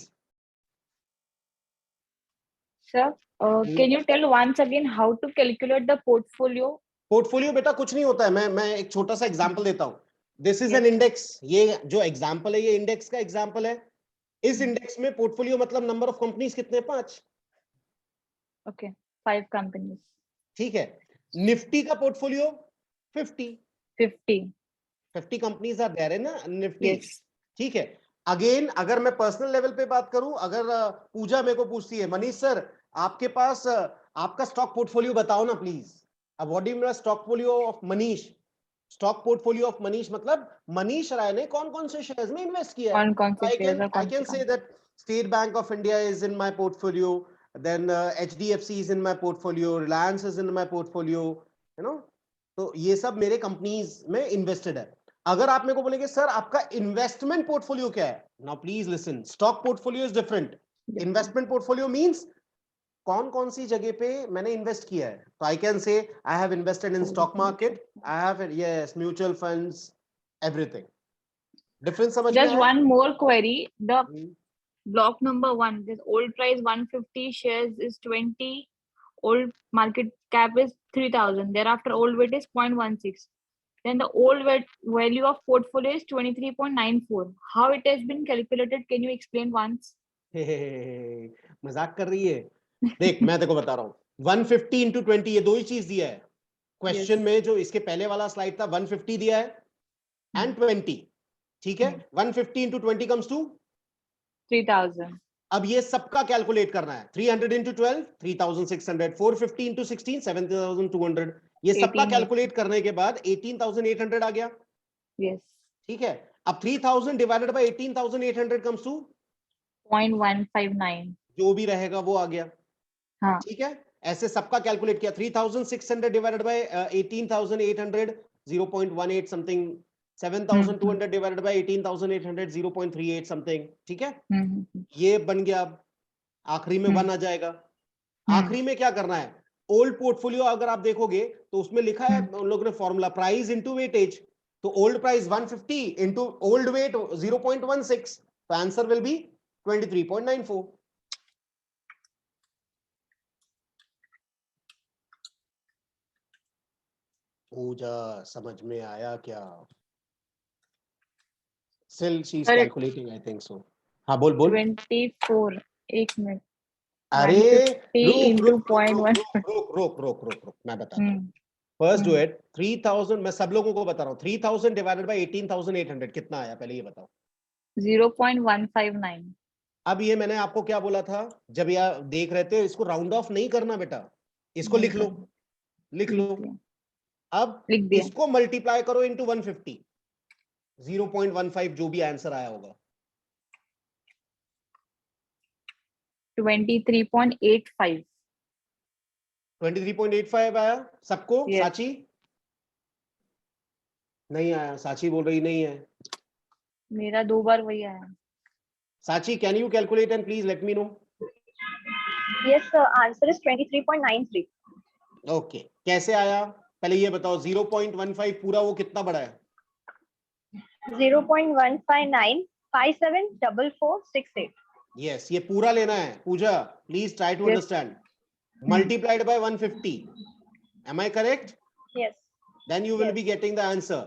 Sir, can you tell once again how to calculate the portfolio? Portfolio बेटा कुछ नहीं होता है. मैं एक छोटा सा एग्जांपल देता हूं. This is an index. ये जो एग्जांपल है ये इंडेक्स का एग्जांपल है. इस इंडेक्स में पोर्टफोलियो मतलब नंबर ऑफ कंपनीज कितने? 5. Okay, 5 companies. ठीक है. निफ्टी का portfolio 50. 50 companies are there in Nifty. Yes. ठीक है. अगेन अगर मैं पर्सनल लेवल पे बात करूं, अगर पूजा मेरे को पूछती है मनीष सर आपके पास आपका स्टॉक पोर्टफोलियो बताओ ना प्लीज. अब what do you mean stock portfolio of Manish? Stock portfolio of Manish मतलब मनीष राय ने कौन कौन से शेयर्स में इन्वेस्ट किया है. कौन से shares और I कौन can से say that State Bank of India is in my portfolio, then HDFC is in my portfolio, Reliance is in my portfolio, you know. तो ये सब मेरे कंपनीज में इन्वेस्टेड है. अगर आप मेरे को बोलेंगे सर आपका इन्वेस्टमेंट पोर्टफोलियो क्या है, now please listen. Stock portfolio is different. Investment portfolio means कौन कौन सी जगह पे मैंने इन्वेस्ट किया है. तो I can say I have invested in stock market, I have yes mutual funds, everything. Difference समझ में Just आया? one more query. The block number 1, this old price 150 shares is 20, old market cap is 3000, thereafter old weight is 0.16, then the old weight value of portfolio is 23.94. How it has been calculated, can you explain once? मजाक कर रही है. देख मैं तेको बता रहा हूँ. 150 into 20 ये दो ही चीज दिया है क्वेश्चन में. जो इसके पहले वाला स्लाइड था 150 दिया है एंड 20. ठीक है. 150 into 20 comes to 3000. अब ये सबका कैलकुलेट करना है. 300 into 12 3600, 450 into 16 7200. ये सबका 18,800. कैलकुलेट करने के बाद 18800 आ गया. Yes. ठीक है. अब 3000 डिवाइडेड बाय 18800 comes to 0.159. जो भी रहेगा वो आ गया. हाँ. ठीक है. ऐसे सबका कैलकुलेट किया. 3600 divided by 18800 0.18 something. 7200 divided by 18800 0.38 something. ठीक है. ये बन गया. अब आखिरी में 1 आ जाएगा. आखिरी में क्या करना है? ओल्ड पोर्टफोलियो अगर आप देखोगे तो उसमें लिखा है उन लोगों ने फॉर्मूला प्राइस इनटू वेटेज. तो old price 150 into old weight 0.16. तो आंसर विल बी 23.94. पूजा समझ में आया क्या? Still she's Sir, calculating, I think so. हाँ बोल बोल. 24. एक मिनट. अरे 150 into 0.1. रुक मैं बताता हूँ. First do it. 3000 मैं सब लोगों को बता रहा हूँ. 3000 डिवाइडेड बाय 18800 कितना आया पहले ये बताओ. 0.159. अब ये मैंने आपको क्या बोला था जब ये देख रहे थे, इसको राउंड ऑफ नहीं करना बेटा, इसको लिख लो. लिख लो. अब लिख दिया. इसको मल्टीप्लाई करो इनटू 150. 0.15 जो भी आंसर आया होगा. 23.85. 23.85 आया सबको? Yes. साची नहीं आया, साची बोल रही नहीं है। मेरा 2 बार वही आया। साची, can you calculate and please let me no? Yes, sir. Answer is 23.93. Okay, कैसे आया पहले ये बताओ। 0.15 पूरा वो कितना बड़ा है? 0.159574468. यस, ये पूरा लेना है। Pooja, please try to Yes. Understand. Multiplied by 150. Am I correct? Yes. Then you will Yes. be getting the answer.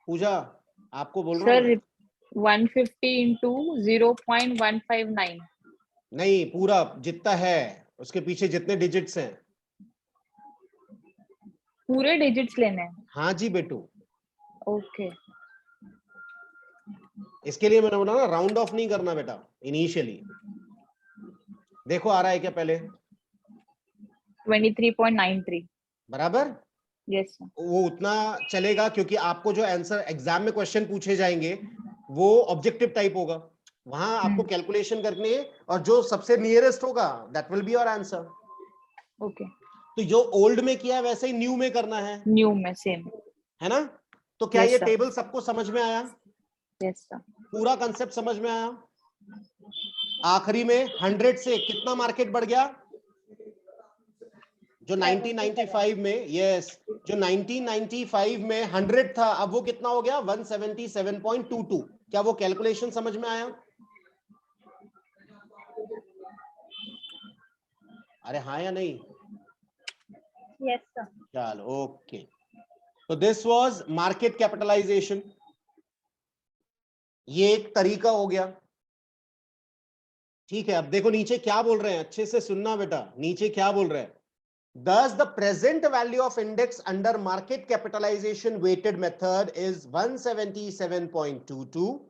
पूजा, आपको बोल रहा हूँ Sir, मैं। 150 into 0.159. नहीं, पूरा जितना है उसके पीछे जितने डिजिट्स हैं। पूरे डिजिट्स लेने हैं। हाँ जी बेटू, ओके। इसके लिए मैंने बोला ना राउंड ऑफ नहीं करना बेटा इनिशियली। देखो आ रहा है क्या पहले? 23.93. बराबर। Yes sir. वो उतना चलेगा क्योंकि आपको जो आंसर एग्जाम में क्वेश्चन पूछे जाएंगे वो ऑब्जेक्टिव टाइप होगा, वहां आपको कैलकुलेशन करनी है और जो सबसे नियरेस्ट होगा that will be your answer. Okay. तो जो ओल्ड में किया है वैसे ही न्यू में करना है न्यू में सेम। है ना? तो क्या Yes, ये sir. टेबल सबको समझ में आया? Yes sir. पूरा कंसेप्ट समझ में आया? आखिरी में 100 से कितना मार्केट बढ़ गया? जो 1995 में, यस, जो 1995 में 100 था अब वो कितना हो गया? 177.22। क्या वो कैलकुलेशन समझ में आया? अरे हाँ या नहीं? Yes, sir. चलो ओके। तो दिस वाज मार्केट कैपिटलाइजेशन। ये एक तरीका हो गया, ठीक है। अब देखो नीचे क्या बोल रहे हैं, अच्छे से सुनना बेटा। नीचे क्या बोल रहे हैं? Thus, the present value of index under market capitalization weighted method is 177.22.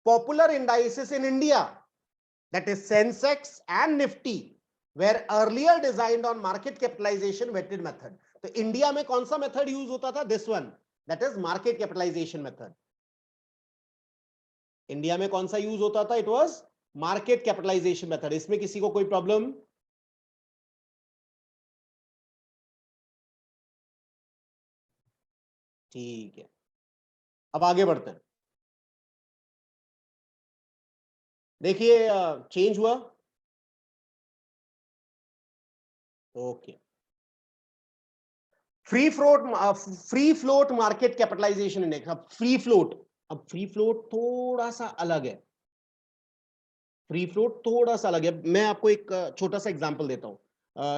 Popular indices in India, that is Sensex and Nifty, were earlier designed on market capitalization weighted method. तो इंडिया में कौन सा मेथड यूज होता था? This one, that is market capitalization method. India में कौन सा यूज होता था? It was market capitalization method. इसमें किसी को कोई प्रॉब्लम? ठीक है, अब आगे बढ़ते हैं। देखिए चेंज हुआ। Okay, free float market capitalization index. अब फ्री फ्लोट थोड़ा सा अलग है। फ्री फ्लोट थोड़ा सा अलग है। मैं आपको एक छोटा सा एग्जांपल देता हूं।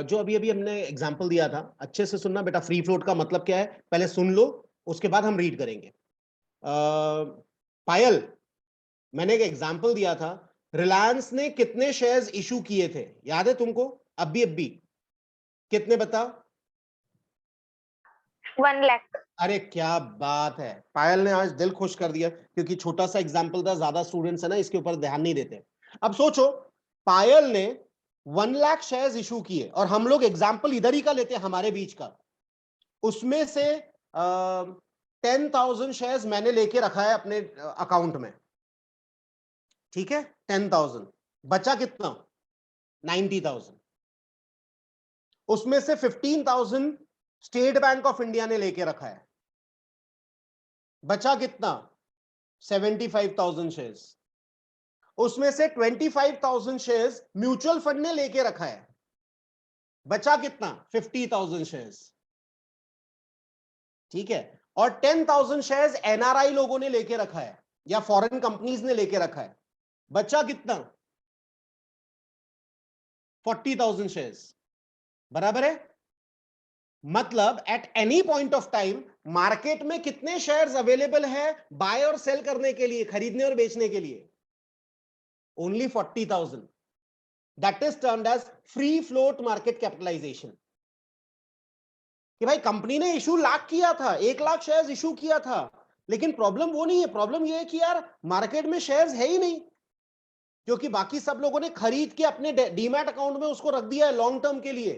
जो अभी अभी हमने एग्जांपल दिया था, अच्छे से सुनना बेटा। फ्री फ्लोट का मतलब क्या है पहले सुन लो, उसके बाद हम रीड करेंगे। पायल, मैंने एक एग्जांपल दिया था, रिलायंस ने कितने शेयर्स इशू किए थे, याद है तुमको? अभी कितने बता? 1 lakh. अरे क्या बात है, पायल ने आज दिल खुश कर दिया क्योंकि छोटा सा एग्जांपल था, ज्यादा स्टूडेंट्स है ना इसके ऊपर ध्यान नहीं देते। अब सोचो, पायल ने 1 लाख शेयर्स इशू किए और हम लोग एग्जांपल इधर ही का लेते हैं हमारे बीच का। उसमें से 10,000 शेयर्स मैंने लेके रखा है अपने अकाउंट में, ठीक है? 10,000 बचा कितना? 90,000। उसमें से 15,000 स्टेट बैंक ऑफ इंडिया ने लेके रखा है, बचा कितना? 75,000 शेयर्स। उसमें से 25,000 शेयर्स म्यूचुअल फंड ने लेके रखा है, बचा कितना? 50,000 शेयर्स, ठीक है? और 10,000 शेयर्स एनआरआई लोगों ने लेके रखा है या फॉरेन कंपनीज ने लेके रखा है, बचा कितना? 40,000 शेयर्स। बराबर है? मतलब at any point of time market में कितने शेयर्स अवेलेबल है बाय और सेल करने के लिए, खरीदने और बेचने के लिए? Only 40,000। That is termed as free float market capitalization. कि भाई कंपनी ने इशू लाख किया था, 1 लाख शेयर्स इशू किया था, लेकिन प्रॉब्लम वो नहीं है। प्रॉब्लम ये है कि यार मार्केट में शेयर्स है ही नहीं, क्योंकि बाकी सब लोगों ने खरीद के अपने डीमैट अकाउंट में उसको रख दिया है लॉन्ग टर्म के लिए।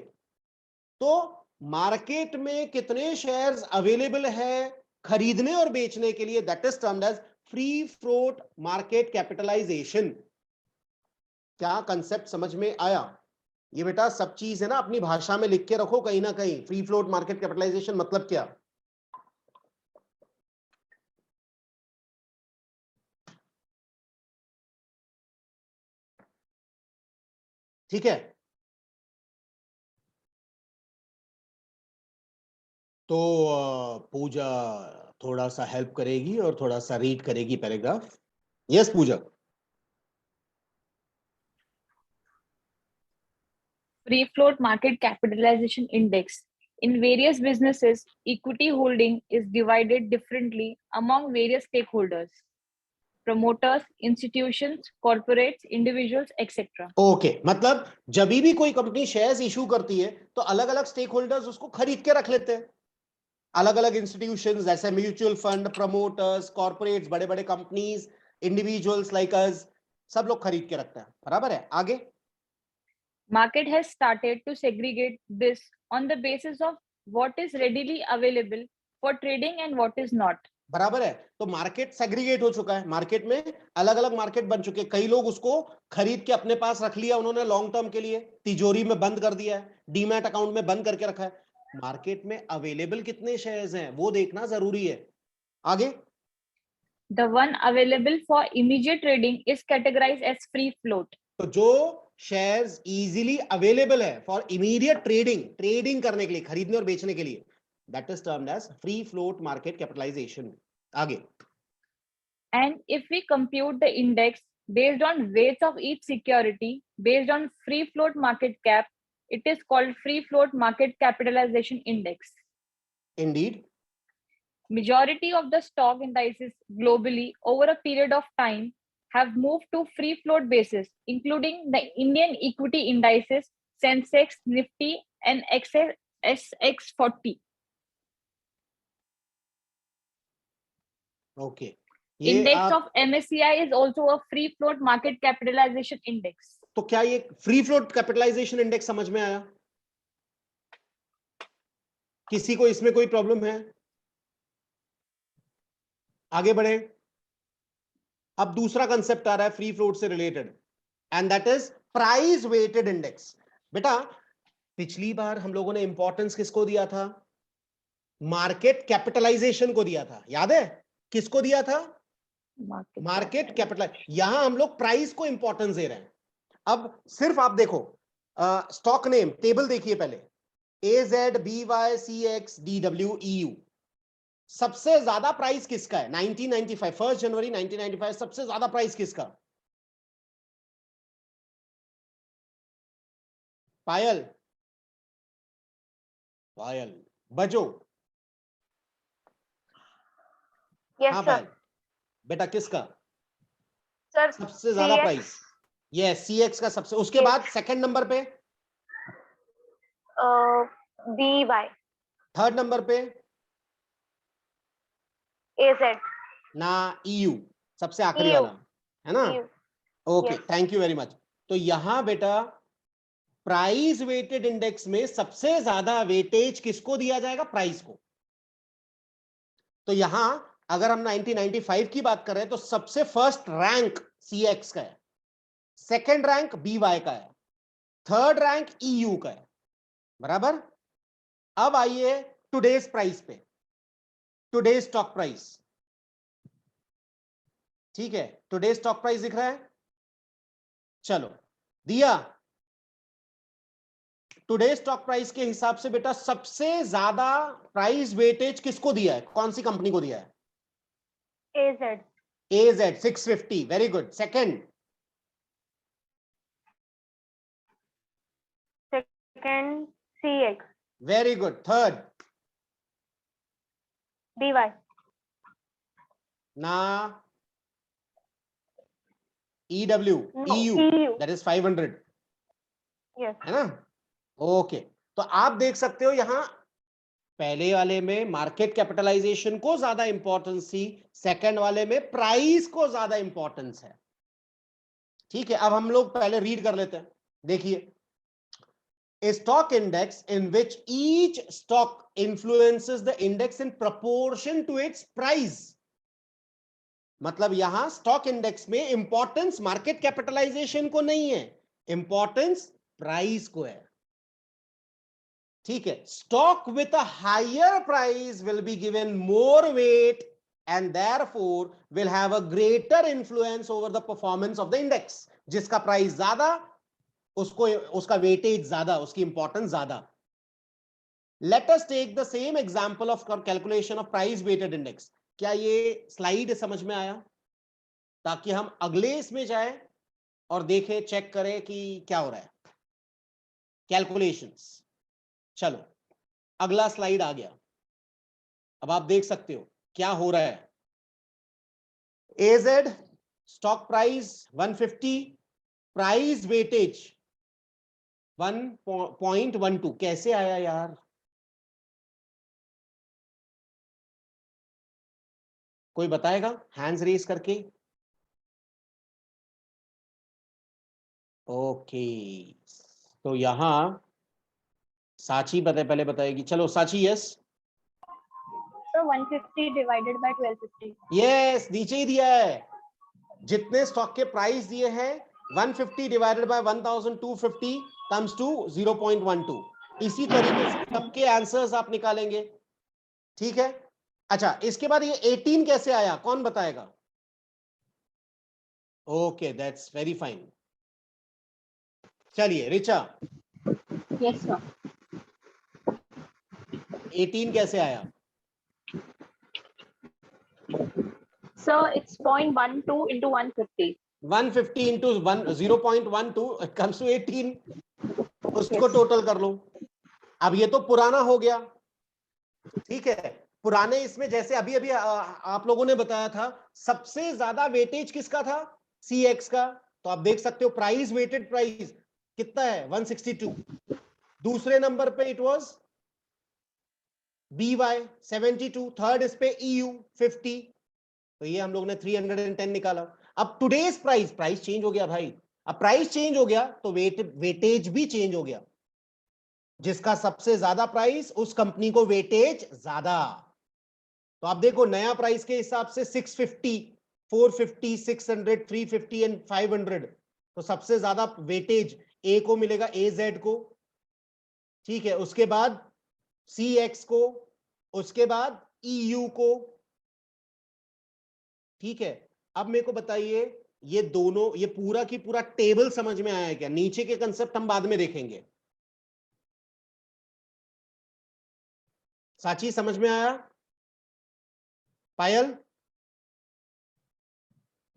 तो मार्केट में कितने शेयर्स अवेलेबल है खरीदने और बेचने के लिए, that is termed as free float market capitalization. क्या कंसेप्ट समझ में आया? ये बेटा सब चीज है ना, अपनी भाषा में लिख के रखो कहीं ना कहीं। फ्री फ्लोट मार्केट कैपिटलाइजेशन मतलब क्या? ठीक है, तो पूजा थोड़ा सा हेल्प करेगी और थोड़ा सा रीड करेगी paragraph. Yes Puja. Free float market capitalization index. In various businesses, equity holding is divided differently among various stakeholders: promoters, institutions, corporates, individuals, etc. Okay, मतलब जब भी कोई कंपनी शेयर्स इशू करती है तो अलग अलग स्टेक होल्डर्स उसको खरीद के रख लेते हैं। अलग अलग इंस्टीट्यूशंस जैसे म्यूचुअल फंड, प्रमोटर्स, कॉर्पोरेट्स, बड़े बड़े कंपनीज, इंडिविजुअल्स लाइक अस, सब लोग खरीद के रखते हैं। बराबर है? आगे। Market has started to segregate this on the basis of what is readily available for trading and what is not. बराबर है, तो मार्केट सेग्रीगेट हो चुका है। मार्केट में अलग अलग मार्केट बन चुके हैं। कई लोग उसको खरीद के अपने पास रख लिया उन्होंने लॉन्ग टर्म के लिए, तिजोरी में बंद कर दिया है, डीमैट अकाउंट में बंद करके रखा है। मार्केट में अवेलेबल कितने शेयर्स हैं वो देखना जरूरी है। आगे। The one available for immediate trading is categorized as free float. तो जो शेयर्स इजीली अवेलेबल है फॉर इमीडिएट ट्रेडिंग करने के लिए, खरीदने और बेचने के लिए, that is termed as free float market capitalization. आगे। And if we compute the index based on weights of each security based on free float market cap, it is called free float market capitalization index. Indeed. Majority of the stock indices globally over a period of time have moved to free float basis, including the Indian equity indices, Sensex, Nifty, and SX40. Okay. Index of MSCI is also a free float market capitalization index. तो क्या ये फ्री फ्लोट कैपिटलाइजेशन इंडेक्स समझ में आया? किसी को इसमें कोई प्रॉब्लम है? आगे बढ़े। अब दूसरा कंसेप्ट आ रहा है फ्री फ्लोट से related, and that is price weighted index. बेटा पिछली बार हम लोगों ने इंपॉर्टेंस किसको दिया था? मार्केट कैपिटलाइजेशन को दिया था, याद है? किसको दिया था? Market capital. यहां हम लोग प्राइस को इंपॉर्टेंस दे रहे हैं। अब सिर्फ आप देखो, स्टॉक नेम टेबल देखिए पहले, AZBYCX DWEU। सबसे ज्यादा प्राइस किसका है? 1995, 1 जनवरी 1995 सबसे ज्यादा प्राइस किसका? पायल, पायल बजो। Yes, हाँ sir. पायल बेटा, किसका Sir, सबसे ज्यादा CX. प्राइस? यस, CX का सबसे। उसके Yes. बाद सेकंड नंबर पे, BY. थर्ड नंबर पे AZ. ना, EU सबसे आखिरी EU. वाला है ना? EU. Okay, Yes. Thank you very much. तो यहां बेटा प्राइस वेटेड इंडेक्स में सबसे ज्यादा वेटेज किसको दिया जाएगा? प्राइस को। तो यहां अगर हम 1995 की बात कर रहे हैं तो सबसे फर्स्ट रैंक CX का है, सेकंड रैंक BY का है, थर्ड रैंक EU का है। बराबर। अब आइए टुडेज प्राइस पे, टुडेज स्टॉक प्राइस। ठीक है, टुडेज स्टॉक प्राइस दिख रहा है? चलो दिया। टुडे स्टॉक प्राइस के हिसाब से बेटा सबसे ज्यादा प्राइस वेटेज किसको दिया है? कौन सी कंपनी को दिया है? AZ. AZ 650, very good. Second? Second, CX. Very good. Third? BY. ना, EW, No, EU, EU. That is 500, Yes. है ना? ओके, तो आप देख सकते हो यहां पहले वाले में मार्केट कैपिटलाइजेशन को ज्यादा इंपॉर्टेंस थी, सेकंड वाले में प्राइस को ज्यादा इंपॉर्टेंस है। ठीक है, अब हम लोग पहले रीड कर लेते हैं। देखिए, a stock index in which each stock influences the index in proportion to its price. मतलब यहां स्टॉक इंडेक्स में इंपॉर्टेंस मार्केट कैपिटलाइजेशन को नहीं है, इंपॉर्टेंस प्राइस को है। ठीक है, stock with a higher price will be given more weight and therefore will have a greater influence over the performance of the index. जिसका प्राइस ज्यादा उसको उसका वेटेज ज्यादा, उसकी इंपॉर्टेंस ज्यादा। Let us take the same example of calculation of price weighted index. क्या ये स्लाइड समझ में आया? ताकि हम अगले इसमें जाए और देखें, चेक करें कि क्या हो रहा है कैलकुलेशंस। चलो अगला स्लाइड आ गया, अब आप देख सकते हो क्या हो रहा है। एजेड स्टॉक प्राइस 150, प्राइस वेटेज 1.12। कैसे आया यार? कोई बताएगा हैंड्स रेस करके? ओके, तो यहां साची पहले बताएगी। चलो साची, yes. So 150 divided by 1250. Yes, नीचे ही दिया है। जितने स्टॉक के प्राइस दिए हैं 150 डिवाइडेड बाय 1250 कम्स टू 0.12। इसी तरीके से सबके आंसर्स आप निकालेंगे। ठीक है, अच्छा इसके बाद ये 18 कैसे आया, कौन बताएगा? Okay, that's very fine. चलिए रिचा, Yes, sir. 18 कैसे आया? So it's 0.12 into 150. 150 into 0.12 comes to 18। उसको Yes. टोटल कर लो। अब ये तो पुराना हो गया, ठीक है। पुराने इसमें जैसे अभी अभी आप लोगों ने बताया था, सबसे ज्यादा वेटेज किसका था? CX का। तो आप देख सकते हो प्राइस वेटेड प्राइस कितना है, 162। दूसरे नंबर पे इट वाज BY 72, थर्ड इस पे EU 50। तो ये हम लोग ने 310 निकाला। अब टुडेज प्राइस चेंज हो गया भाई। अब प्राइस चेंज हो गया तो वेटेज भी चेंज हो गया। जिसका सबसे ज्यादा प्राइस, उस कंपनी को वेटेज ज्यादा। तो आप देखो नया प्राइस के हिसाब से 650, 450, 600, 350 एंड 500। तो सबसे ज्यादा वेटेज ए को मिलेगा, AZ को। ठीक है, उसके बाद CX को, उसके बाद EU को। ठीक है, अब मेरे को बताइए ये दोनों, ये पूरा की पूरा टेबल समझ में आया क्या? नीचे के कंसेप्ट हम बाद में देखेंगे। साची समझ में आया? पायल,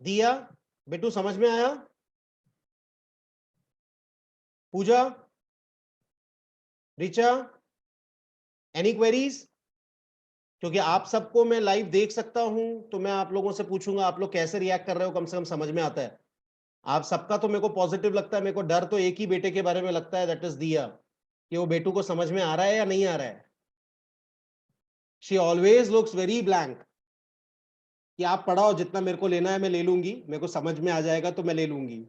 दिया, बेटू समझ में आया? पूजा, रिचा, एनी क्वेरीज? क्योंकि आप सबको मैं लाइव देख सकता हूं, तो मैं आप लोगों से पूछूंगा आप लोग कैसे रिएक्ट कर रहे हो, कम से कम समझ में आता है। आप सबका तो मेरे को पॉजिटिव लगता है। मेरे को डर तो एक ही बेटे के बारे में लगता है, दैट इज दिया, कि वो बेटू को समझ में आ रहा है या नहीं आ रहा है। She always looks very blank कि आप पढ़ाओ, जितना मेरे को लेना है मैं ले लूंगी, मेरे को समझ में आ जाएगा तो मैं ले लूंगी।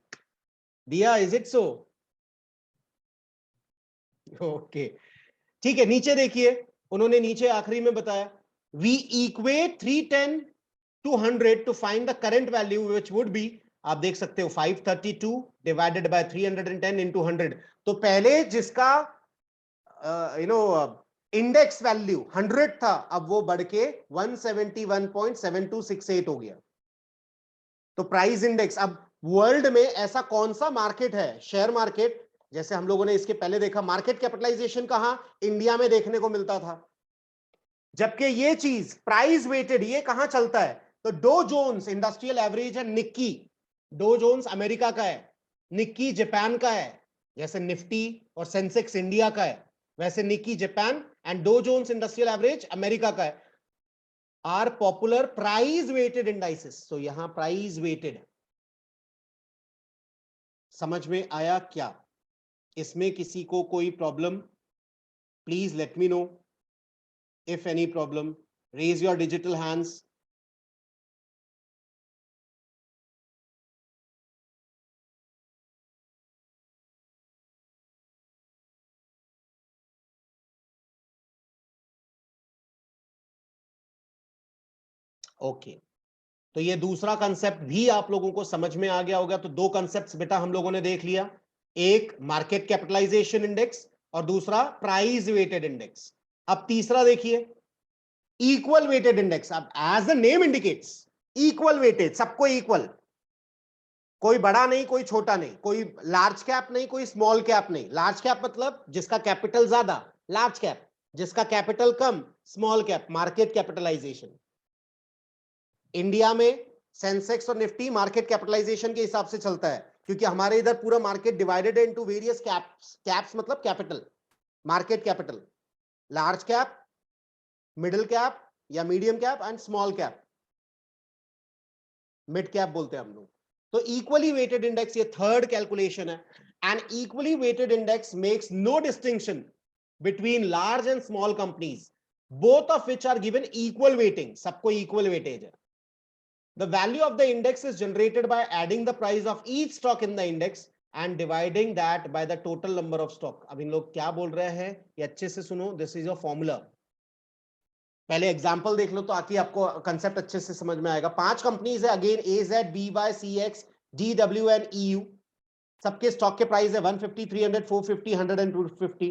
दिया, इज इट सो? ओके, ठीक है। नीचे देखिए, उन्होंने नीचे आखिरी में बताया, we equate 310 to 100 to find the current value which would be, आप देख सकते हो 532 डिवाइडेड बाय 310 इंटू 100। तो पहले जिसका इंडेक्स वैल्यू 100 था, अब वो बढ़ के 171.7268 हो गया। तो प्राइस इंडेक्स, अब वर्ल्ड में ऐसा कौन सा मार्केट है, शेयर मार्केट, जैसे हम लोगों ने इसके पहले देखा मार्केट कैपिटलाइजेशन कहां, इंडिया में देखने को मिलता था। जबकि ये चीज प्राइस वेटेड ये कहां चलता है? तो डो जोन्स इंडस्ट्रियल एवरेज है, निक्की। डो जोन्स अमेरिका का है, निक्की जापान का है। जैसे निफ्टी और सेंसेक्स इंडिया का है, वैसे Nikkei Japan and Dow Jones industrial average America का है, are popular price weighted indices. So यहां प्राइस वेटेड। समझ में आया क्या? इसमें किसी को कोई problem? Please let me no if any problem. Raise your digital hands. Okay, तो ये दूसरा कंसेप्ट भी आप लोगों को समझ में आ गया होगा। तो दो कंसेप्ट्स बेटा हम लोगों ने देख लिया, एक मार्केट कैपिटलाइजेशन इंडेक्स और दूसरा प्राइस वेटेड इंडेक्स। अब तीसरा देखिए, इक्वल वेटेड इंडेक्स। अब as the name indicates equal weighted, सबको इक्वल, कोई बड़ा नहीं कोई छोटा नहीं, कोई लार्ज कैप नहीं कोई स्मॉल कैप नहीं। लार्ज कैप मतलब जिसका कैपिटल ज्यादा लार्ज कैप, जिसका कैपिटल कम small cap. Market capitalization India में सेंसेक्स और निफ्टी मार्केट कैपिटलाइजेशन के हिसाब से चलता है, क्योंकि हमारे इधर पूरा market divided into various caps. Caps मतलब capital, market capital, large cap, middle cap या medium cap and small cap, mid cap बोलते हैं हम लोग। तो इक्वली वेटेड इंडेक्स ये थर्ड कैलकुलेशन है। And equally weighted index makes no distinction between large and small companies, both of which are given equal weighting, सबको इक्वल वेटेज है। The value of the index is generated by adding the price of each stock in the index and dividing that by the total number of stock. अब इन लोग क्या बोल रहे हैं ये अच्छे से सुनो, दिस इज योर फॉर्मूला। पहले एग्जांपल देख लो तो आती आपको कंसेप्ट अच्छे से समझ में आएगा। 5 कंपनीज है, again AZ, BY, CX, DW and EU। सबके स्टॉक के प्राइस है 150, 300, 450, 100 and 250।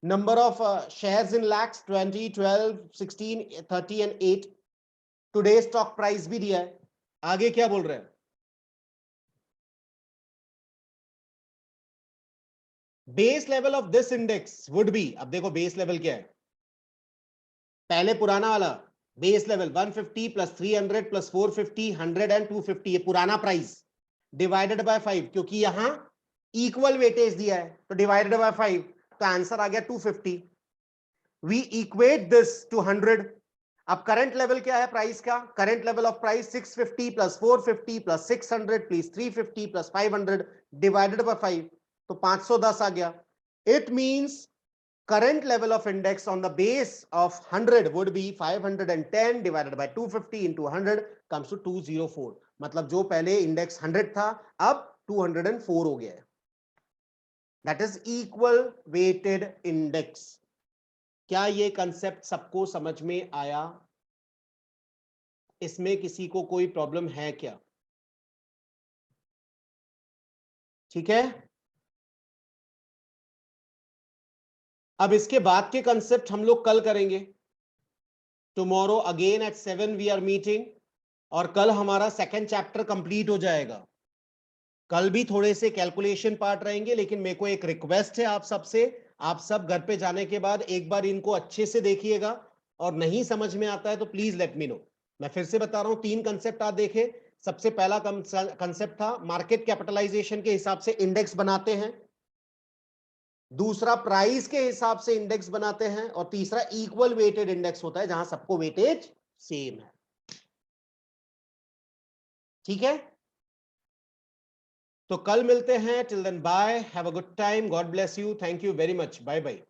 Number of shares in lakhs 20, 12, 16, 30 and 8। Today stock price भी दिया है। आगे क्या बोल रहे हैं, base level of this index would be. अब देखो बेस लेवल क्या है, पहले पुराना वाला base level 150 plus 300 plus 450, 100 and 250, ये पुराना प्राइस डिवाइडेड बाय 5, क्योंकि यहां इक्वल वेटेज दिया है तो डिवाइडेड बाय 5, तो आंसर आ गया 250। We equate this to 100। अब करंट लेवल क्या है प्राइस का, current level of price 650 plus 450 plus 600 plus 350 plus 500 divided by 5, तो 510 आ गया। It means current level of index on the base of 100 would be 510 divided by 250 into 100 comes to 204। मतलब जो पहले इंडेक्स 100 था अब 204 हो गया है। That is equal weighted index. क्या ये कंसेप्ट सबको समझ में आया? इसमें किसी को कोई प्रॉब्लम है क्या? ठीक है, अब इसके बाद के कंसेप्ट हम लोग कल करेंगे। Tomorrow again at 7 we are meeting, और कल हमारा सेकंड चैप्टर कंप्लीट हो जाएगा। कल भी थोड़े से कैलकुलेशन पार्ट रहेंगे, लेकिन मेरे को एक रिक्वेस्ट है आप सबसे, आप सब घर पे जाने के बाद एक बार इनको अच्छे से देखिएगा, और नहीं समझ में आता है तो प्लीज लेट मी नो। मैं फिर से बता रहा हूं, 3 कंसेप्ट आप देखें। सबसे पहला कंसेप्ट था मार्केट कैपिटलाइजेशन के हिसाब से इंडेक्स बनाते हैं, दूसरा प्राइस के हिसाब से इंडेक्स बनाते हैं, और तीसरा इक्वल वेटेड इंडेक्स होता है जहां सबको वेटेज सेम है। ठीक है, तो कल मिलते हैं। Till then bye, have a good time, God bless you, thank you very much, bye bye.